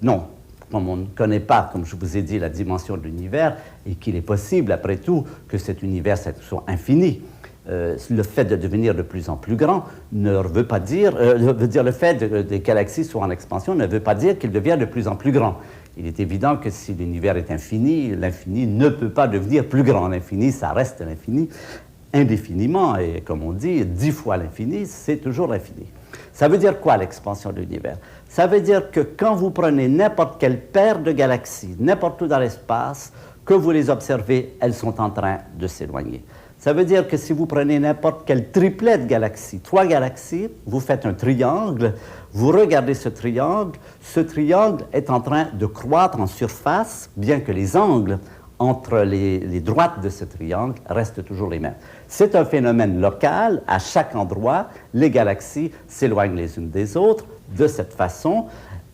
[SPEAKER 1] Non. Comme on ne connaît pas, comme je vous ai dit, la dimension de l'univers, et qu'il est possible, après tout, que cet univers soit infini. Le fait de devenir de plus en plus grand ne veut pas dire, le fait que des galaxies soient en expansion ne veut pas dire qu'il devient de plus en plus grand. Il est évident que si l'univers est infini, l'infini ne peut pas devenir plus grand. L'infini, ça reste l'infini indéfiniment, et comme on dit, 10 fois l'infini, c'est toujours l'infini. Ça veut dire quoi, l'expansion de l'univers? Ça veut dire que quand vous prenez n'importe quelle paire de galaxies, n'importe où dans l'espace, que vous les observez, elles sont en train de s'éloigner. Ça veut dire que si vous prenez n'importe quel triplet de galaxies, 3 galaxies, vous faites un triangle, vous regardez ce triangle est en train de croître en surface, bien que les angles entre les droites de ce triangle restent toujours les mêmes. C'est un phénomène local. À chaque endroit, les galaxies s'éloignent les unes des autres de cette façon.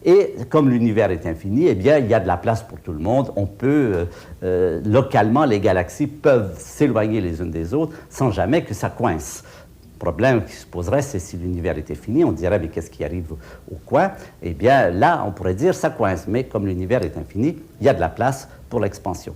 [SPEAKER 1] Et comme l'univers est infini, eh bien, il y a de la place pour tout le monde. On peut, localement, les galaxies peuvent s'éloigner les unes des autres sans jamais que ça coince. Le problème qui se poserait, c'est si l'univers était fini, on dirait, mais qu'est-ce qui arrive au coin? Eh bien, là, on pourrait dire, ça coince. Mais comme l'univers est infini, il y a de la place pour l'expansion.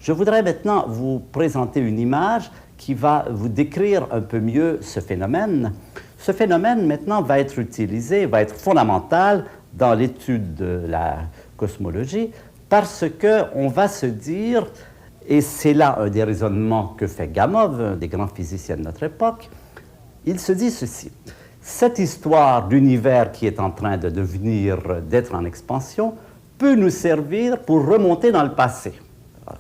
[SPEAKER 1] Je voudrais maintenant vous présenter une image qui va vous décrire un peu mieux ce phénomène. Ce phénomène, maintenant, va être utilisé, va être fondamental dans l'étude de la cosmologie, parce qu'on va se dire, et c'est là un des raisonnements que fait Gamow, un des grands physiciens de notre époque, il se dit ceci: cette histoire d'univers qui est en train de devenir, d'être en expansion, peut nous servir pour remonter dans le passé.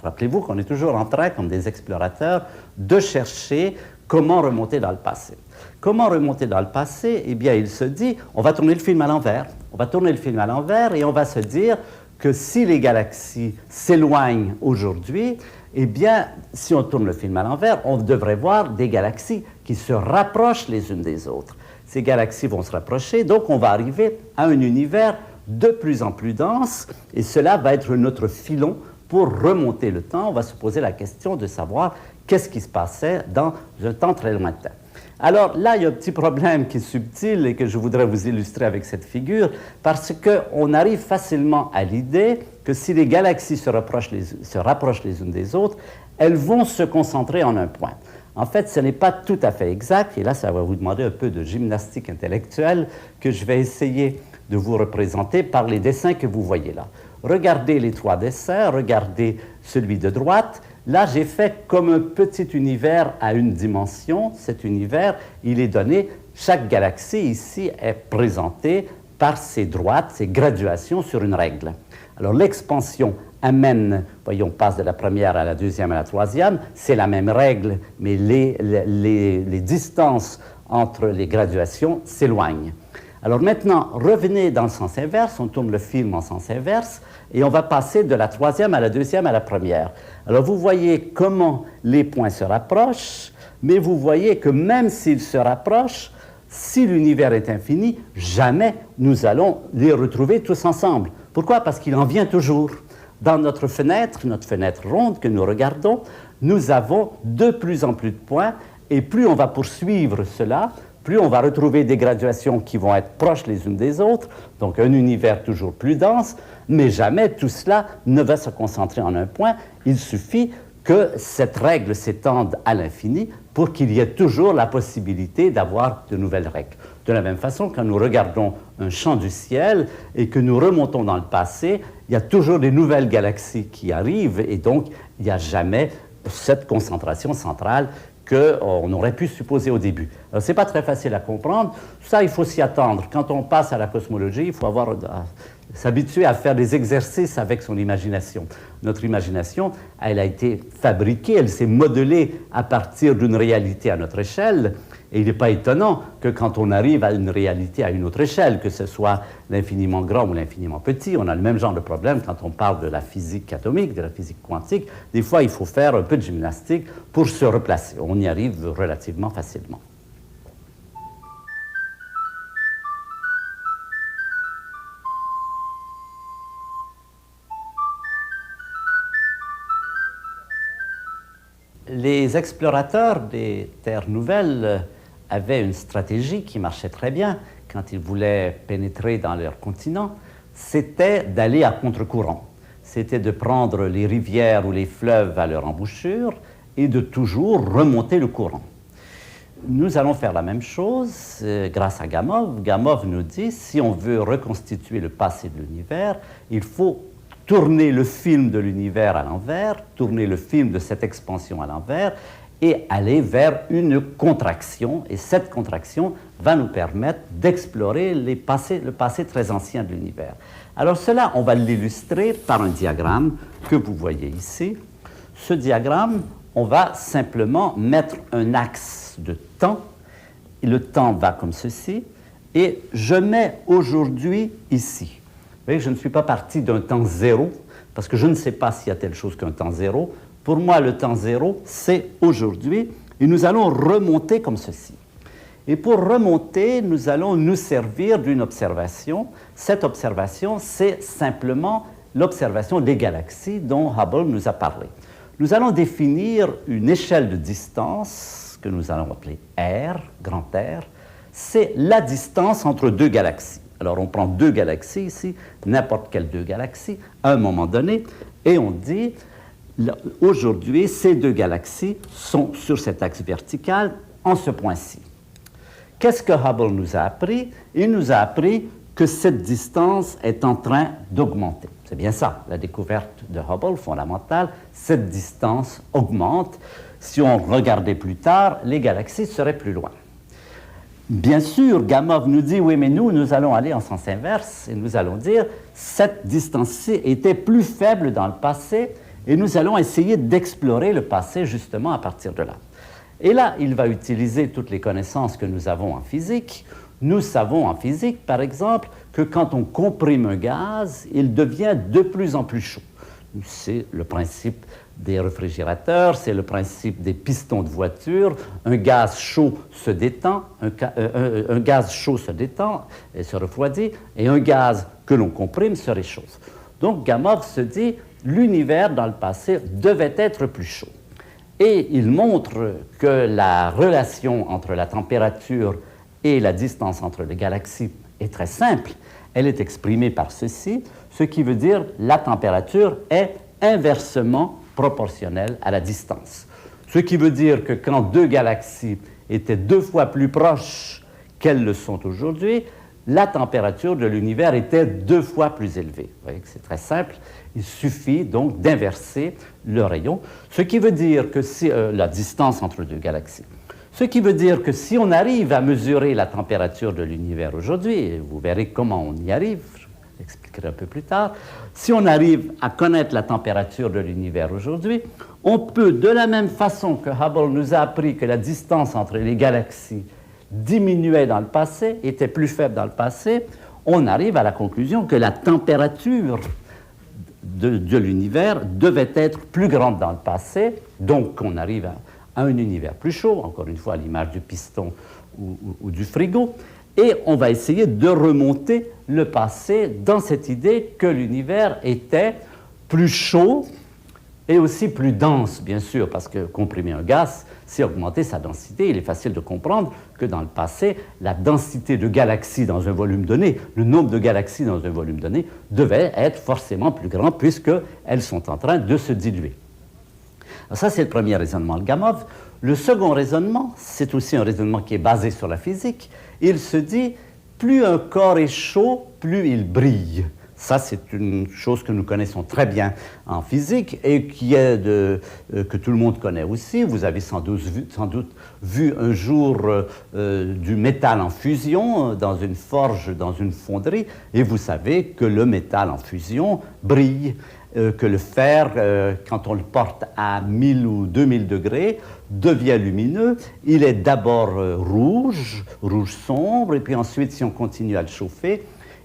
[SPEAKER 1] Rappelez-vous qu'on est toujours en train, comme des explorateurs, de chercher comment remonter dans le passé. Comment remonter dans le passé? Eh bien, il se dit, on va tourner le film à l'envers. On va tourner le film à l'envers et on va se dire que si les galaxies s'éloignent aujourd'hui, eh bien, si on tourne le film à l'envers, on devrait voir des galaxies qui se rapprochent les unes des autres. Ces galaxies vont se rapprocher, donc on va arriver à un univers de plus en plus dense, et cela va être notre filon pour remonter le temps. On va se poser la question de savoir qu'est-ce qui se passait dans un temps très lointain. Alors là, il y a un petit problème qui est subtil et que je voudrais vous illustrer avec cette figure, parce qu'on arrive facilement à l'idée que si les galaxies se rapprochent les unes des autres, elles vont se concentrer en un point. En fait, ce n'est pas tout à fait exact, et là, ça va vous demander un peu de gymnastique intellectuelle que je vais essayer de vous représenter par les dessins que vous voyez là. Regardez les trois dessins, regardez celui de droite. Là, j'ai fait comme un petit univers à une dimension. Cet univers, il est donné, chaque galaxie ici est présentée par ses droites, ses graduations sur une règle. Alors l'expansion amène, voyons, on passe de la première à la deuxième à la troisième, c'est la même règle, mais les distances entre les graduations s'éloignent. Alors maintenant, revenez dans le sens inverse, on tourne le film en sens inverse, et on va passer de la troisième à la deuxième à la première. Alors vous voyez comment les points se rapprochent, mais vous voyez que même s'ils se rapprochent, si l'univers est infini, jamais nous allons les retrouver tous ensemble. Pourquoi? Parce qu'il en vient toujours. Dans notre fenêtre ronde que nous regardons, nous avons de plus en plus de points, et plus on va poursuivre cela, plus on va retrouver des graduations qui vont être proches les unes des autres, donc un univers toujours plus dense, mais jamais tout cela ne va se concentrer en un point. Il suffit que cette règle s'étende à l'infini pour qu'il y ait toujours la possibilité d'avoir de nouvelles règles. De la même façon, quand nous regardons un champ du ciel et que nous remontons dans le passé, il y a toujours des nouvelles galaxies qui arrivent, et donc il n'y a jamais cette concentration centrale qu'on aurait pu supposer au début. Alors, ce n'est pas très facile à comprendre. Ça, il faut s'y attendre. Quand on passe à la cosmologie, il faut s'habituer à faire des exercices avec son imagination. Notre imagination, elle a été fabriquée, elle s'est modelée à partir d'une réalité à notre échelle. Et il n'est pas étonnant que quand on arrive à une réalité à une autre échelle, que ce soit l'infiniment grand ou l'infiniment petit, on a le même genre de problème quand on parle de la physique atomique, de la physique quantique. Des fois, il faut faire un peu de gymnastique pour se replacer. On y arrive relativement facilement. Les explorateurs des terres nouvelles avaient une stratégie qui marchait très bien quand ils voulaient pénétrer dans leur continent, c'était d'aller à contre-courant. C'était de prendre les rivières ou les fleuves à leur embouchure et de toujours remonter le courant. Nous allons faire la même chose grâce à Gamow. Gamow nous dit, si on veut reconstituer le passé de l'univers, il faut tourner le film de l'univers à l'envers, tourner le film de cette expansion à l'envers, et aller vers une contraction. Et cette contraction va nous permettre d'explorer le passé très ancien de l'univers. Alors cela, on va l'illustrer par un diagramme que vous voyez ici. Ce diagramme, on va simplement mettre un axe de temps. Et le temps va comme ceci. Et je mets aujourd'hui ici. Vous voyez, je ne suis pas parti d'un temps zéro, parce que je ne sais pas s'il y a telle chose qu'un temps zéro. Pour moi, le temps zéro, c'est aujourd'hui, et nous allons remonter comme ceci. Et pour remonter, nous allons nous servir d'une observation. Cette observation, c'est simplement l'observation des galaxies dont Hubble nous a parlé. Nous allons définir une échelle de distance que nous allons appeler R, grand R. C'est la distance entre deux galaxies. Alors, on prend deux galaxies ici, n'importe quelles deux galaxies, à un moment donné, et on dit, aujourd'hui, ces deux galaxies sont sur cet axe vertical en ce point-ci. Qu'est-ce que Hubble nous a appris? Il nous a appris que cette distance est en train d'augmenter. C'est bien ça, la découverte de Hubble fondamentale. Cette distance augmente. Si on regardait plus tard, les galaxies seraient plus loin. Bien sûr, Gamow nous dit, oui, mais nous allons aller en sens inverse et nous allons dire, cette distance-ci était plus faible dans le passé et nous allons essayer d'explorer le passé justement à partir de là. Et là, il va utiliser toutes les connaissances que nous avons en physique. Nous savons en physique, par exemple, que quand on comprime un gaz, il devient de plus en plus chaud. C'est le principe des réfrigérateurs, c'est le principe des pistons de voiture. Un gaz chaud se détend, un gaz chaud se détend et se refroidit, et un gaz que l'on comprime se réchauffe. Donc Gamow se dit, l'univers dans le passé devait être plus chaud. Et il montre que la relation entre la température et la distance entre les galaxies est très simple. Elle est exprimée par ceci, ce qui veut dire la température est inversement proportionnelle à la distance. Ce qui veut dire que quand deux galaxies étaient 2 fois plus proches qu'elles le sont aujourd'hui, la température de l'univers était 2 fois plus élevée. Vous voyez que c'est très simple. Il suffit donc d'inverser le rayon, ce qui veut dire que si la distance entre deux galaxies. Ce qui veut dire que si on arrive à mesurer la température de l'univers aujourd'hui, et vous verrez comment on y arrive, je l'expliquerai un peu plus tard, si on arrive à connaître la température de l'univers aujourd'hui, on peut, de la même façon que Hubble nous a appris que la distance entre les galaxies diminuait dans le passé, était plus faible dans le passé, on arrive à la conclusion que la température de l'univers devait être plus grande dans le passé, donc on arrive à un univers plus chaud, encore une fois à l'image du piston ou du frigo, et on va essayer de remonter le passé dans cette idée que l'univers était plus chaud et aussi plus dense, bien sûr, parce que comprimer un gaz, c'est augmenter sa densité. Il est facile de comprendre que dans le passé, la densité de galaxies dans un volume donné, le nombre de galaxies dans un volume donné, devait être forcément plus grand puisqu'elles sont en train de se diluer. Alors ça, c'est le premier raisonnement de Gamow. Le second raisonnement, c'est aussi un raisonnement qui est basé sur la physique. Il se dit, plus un corps est chaud, plus il brille. Ça, c'est une chose que nous connaissons très bien en physique et que tout le monde connaît aussi. Vous avez sans doute vu un jour du métal en fusion dans une forge, dans une fonderie, et vous savez que le métal en fusion brille, que le fer, quand on le porte à 1000 ou 2000 degrés, devient lumineux. Il est d'abord rouge sombre, et puis ensuite, si on continue à le chauffer,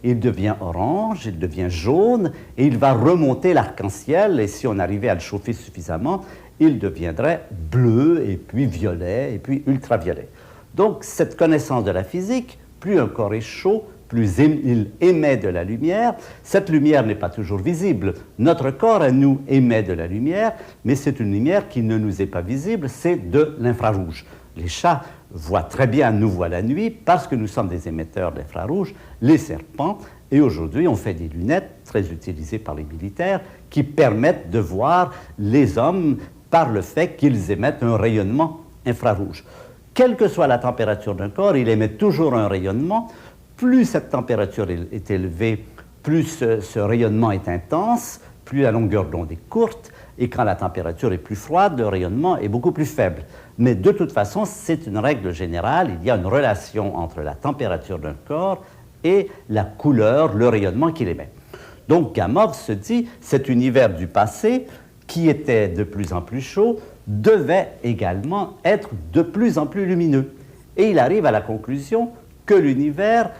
[SPEAKER 1] il devient orange, il devient jaune, et il va remonter l'arc-en-ciel, et si on arrivait à le chauffer suffisamment, il deviendrait bleu, et puis violet, et puis ultraviolet. Donc, cette connaissance de la physique, plus un corps est chaud, plus il émet de la lumière. Cette lumière n'est pas toujours visible. Notre corps, à nous, émet de la lumière, mais c'est une lumière qui ne nous est pas visible, c'est de l'infrarouge. Les chats voient très bien, nous voient la nuit, parce que nous sommes des émetteurs d'infrarouge, les serpents, et aujourd'hui, on fait des lunettes très utilisées par les militaires qui permettent de voir les hommes par le fait qu'ils émettent un rayonnement infrarouge. Quelle que soit la température d'un corps, il émet toujours un rayonnement. Plus cette température est élevée, plus ce rayonnement est intense, plus la longueur d'onde est courte, et quand la température est plus froide, le rayonnement est beaucoup plus faible. Mais de toute façon, c'est une règle générale, il y a une relation entre la température d'un corps et la couleur, le rayonnement qu'il émet. Donc Gamow se dit, cet univers du passé, qui était de plus en plus chaud, devait également être de plus en plus lumineux. Et il arrive à la conclusion que l'univers,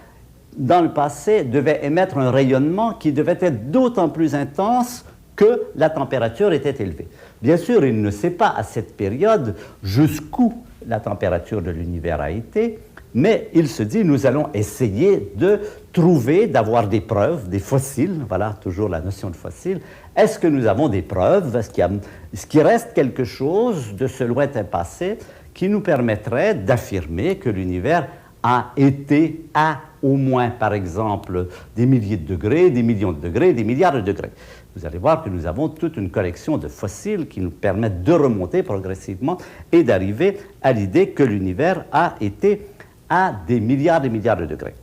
[SPEAKER 1] dans le passé, devait émettre un rayonnement qui devait être d'autant plus intense que la température était élevée. Bien sûr, il ne sait pas à cette période jusqu'où la température de l'univers a été, mais il se dit, nous allons essayer de trouver, d'avoir des preuves, des fossiles, voilà, toujours la notion de fossile. Est-ce que nous avons des preuves? Est-ce qu'il reste quelque chose de ce lointain passé qui nous permettrait d'affirmer que l'univers a été à au moins, par exemple, des milliers de degrés, des millions de degrés, des milliards de degrés? Vous allez voir que nous avons toute une collection de fossiles qui nous permettent de remonter progressivement et d'arriver à l'idée que l'univers a été à des milliards et milliards de degrés.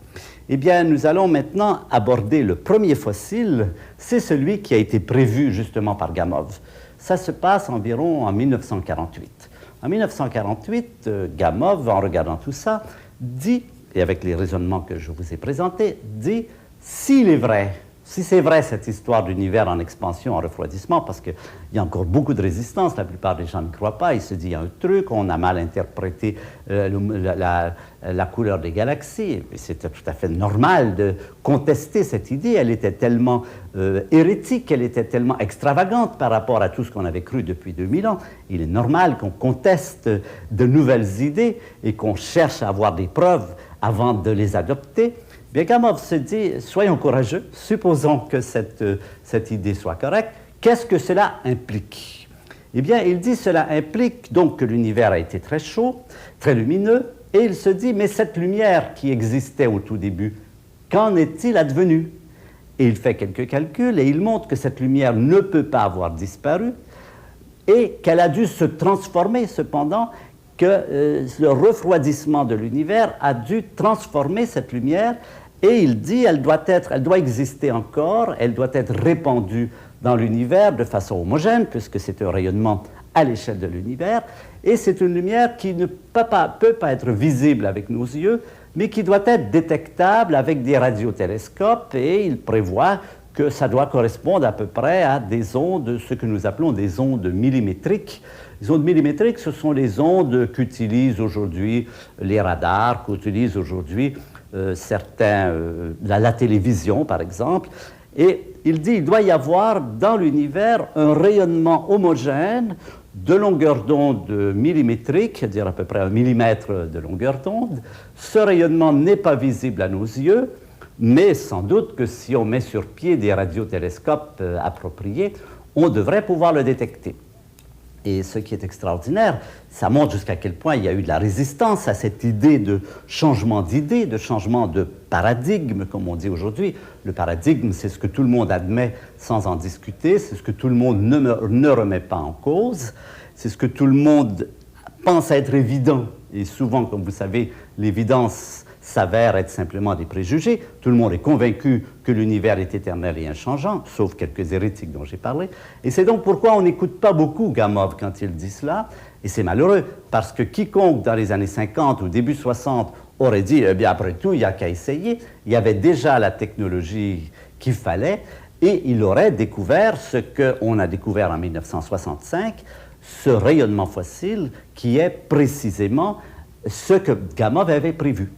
[SPEAKER 1] Eh bien, nous allons maintenant aborder le premier fossile, c'est celui qui a été prévu justement par Gamow. Ça se passe environ en 1948. En 1948, Gamow, en regardant tout ça, dit, et avec les raisonnements que je vous ai présentés, dit, s'il est vrai, si c'est vrai cette histoire d'univers en expansion, en refroidissement, parce qu'il y a encore beaucoup de résistance, la plupart des gens ne croient pas, ils se disent il y a un truc, on a mal interprété la couleur des galaxies. C'était tout à fait normal de contester cette idée, elle était tellement hérétique, elle était tellement extravagante par rapport à tout ce qu'on avait cru depuis 2000 ans. Il est normal qu'on conteste de nouvelles idées et qu'on cherche à avoir des preuves avant de les adopter. Bien, Gamow se dit, soyons courageux, supposons que cette idée soit correcte, qu'est-ce que cela implique? Eh bien, il dit, cela implique donc que l'univers a été très chaud, très lumineux, et il se dit, mais cette lumière qui existait au tout début, qu'en est-il advenu? Et il fait quelques calculs, et il montre que cette lumière ne peut pas avoir disparu, et qu'elle a dû se transformer cependant, que le refroidissement de l'univers a dû transformer cette lumière, et il dit elle doit exister encore, elle doit être répandue dans l'univers de façon homogène, puisque c'est un rayonnement à l'échelle de l'univers, et c'est une lumière qui ne peut pas être visible avec nos yeux, mais qui doit être détectable avec des radiotélescopes, et il prévoit que ça doit correspondre à peu près à des ondes, ce que nous appelons des ondes millimétriques. Les ondes millimétriques, ce sont les ondes qu'utilisent aujourd'hui les radars, qu'utilisent aujourd'hui la télévision, par exemple. Et il dit qu'il doit y avoir dans l'univers un rayonnement homogène de longueur d'onde millimétrique, c'est-à-dire à peu près 1 millimètre de longueur d'onde. Ce rayonnement n'est pas visible à nos yeux, mais sans doute que si on met sur pied des radiotélescopes appropriés, on devrait pouvoir le détecter. Et ce qui est extraordinaire, ça montre jusqu'à quel point il y a eu de la résistance à cette idée de changement d'idée, de changement de paradigme, comme on dit aujourd'hui. Le paradigme, c'est ce que tout le monde admet sans en discuter, c'est ce que tout le monde ne remet pas en cause, c'est ce que tout le monde pense être évident. Et souvent, comme vous savez, l'évidence s'avère être simplement des préjugés. Tout le monde est convaincu que l'univers est éternel et inchangeant, sauf quelques hérétiques dont j'ai parlé. Et c'est donc pourquoi on n'écoute pas beaucoup Gamow quand il dit cela. Et c'est malheureux, parce que quiconque dans les années 50 ou début 60 aurait dit, eh bien après tout, il n'y a qu'à essayer. Il y avait déjà la technologie qu'il fallait, et il aurait découvert ce qu'on a découvert en 1965, ce rayonnement fossile qui est précisément ce que Gamow avait prévu.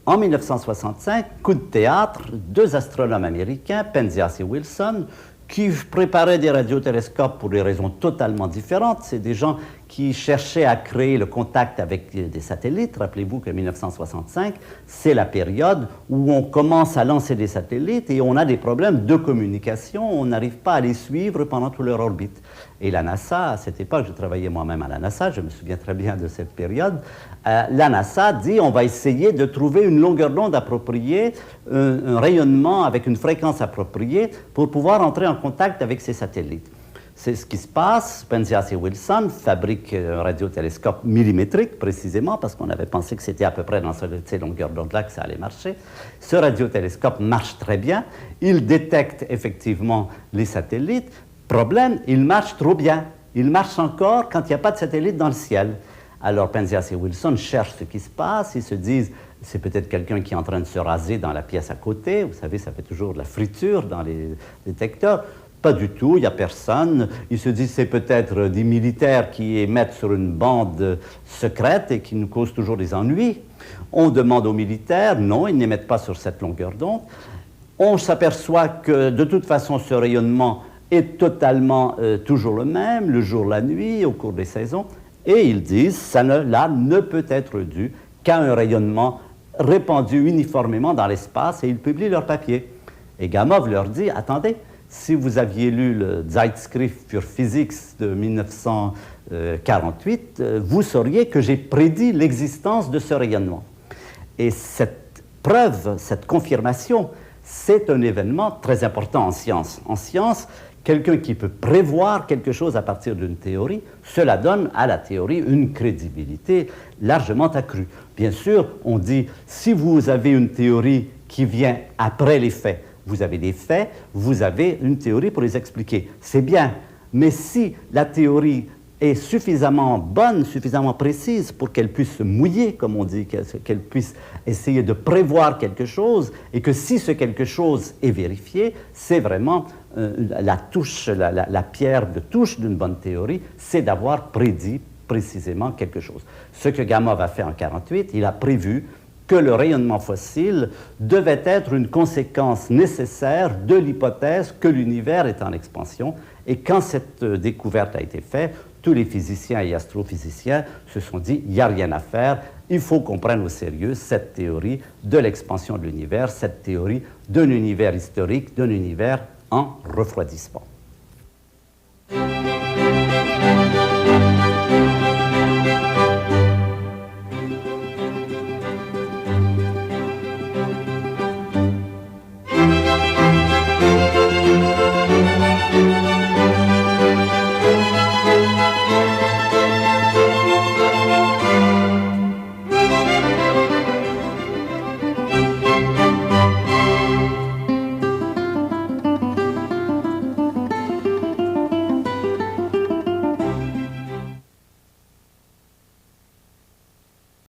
[SPEAKER 1] En 1965, coup de théâtre, 2 astronomes américains, Penzias et Wilson, qui préparaient des radiotélescopes pour des raisons totalement différentes. C'est des gens qui cherchaient à créer le contact avec des satellites. Rappelez-vous que 1965, c'est la période où on commence à lancer des satellites et on a des problèmes de communication. On n'arrive pas à les suivre pendant toute leur orbite. Et la NASA, à cette époque, je travaillais moi-même à la NASA, je me souviens très bien de cette période, la NASA dit on va essayer de trouver une longueur d'onde appropriée, un rayonnement avec une fréquence appropriée pour pouvoir entrer en contact avec ces satellites. C'est ce qui se passe. Penzias et Wilson fabriquent un radiotélescope millimétrique, précisément, parce qu'on avait pensé que c'était à peu près dans ces longueurs d'onde-là que ça allait marcher. Ce radiotélescope marche très bien. Il détecte effectivement les satellites. Problème, il marche trop bien. Il marche encore quand il n'y a pas de satellite dans le ciel. Alors Penzias et Wilson cherchent ce qui se passe. Ils se disent, c'est peut-être quelqu'un qui est en train de se raser dans la pièce à côté. Vous savez, ça fait toujours de la friture dans les détecteurs. Pas du tout, il n'y a personne. Ils se disent c'est peut-être des militaires qui émettent sur une bande secrète et qui nous causent toujours des ennuis. On demande aux militaires, non, ils n'émettent pas sur cette longueur d'onde. On s'aperçoit que de toute façon ce rayonnement est totalement toujours le même, le jour, la nuit, au cours des saisons. Et ils disent, ça ne peut être dû qu'à un rayonnement répandus uniformément dans l'espace et ils publient leurs papiers. Et Gamow leur dit, attendez, si vous aviez lu le Zeitschrift für Physik de 1948, vous sauriez que j'ai prédit l'existence de ce rayonnement. Et cette preuve, cette confirmation, c'est un événement très important en science. En science, quelqu'un qui peut prévoir quelque chose à partir d'une théorie, cela donne à la théorie une crédibilité largement accrue. Bien sûr, on dit, si vous avez une théorie qui vient après les faits, vous avez des faits, vous avez une théorie pour les expliquer. C'est bien, mais si la théorie est suffisamment bonne, suffisamment précise pour qu'elle puisse se mouiller, comme on dit, qu'elle puisse essayer de prévoir quelque chose, et que si ce quelque chose est vérifié, c'est vraiment la touche, la pierre de touche d'une bonne théorie, c'est d'avoir prédit précisément quelque chose. Ce que Gamow a fait en 1948, il a prévu que le rayonnement fossile devait être une conséquence nécessaire de l'hypothèse que l'univers est en expansion. Et quand cette découverte a été faite, tous les physiciens et astrophysiciens se sont dit, il n'y a rien à faire, il faut qu'on prenne au sérieux cette théorie de l'expansion de l'univers, cette théorie d'un univers historique, d'un univers en refroidissement.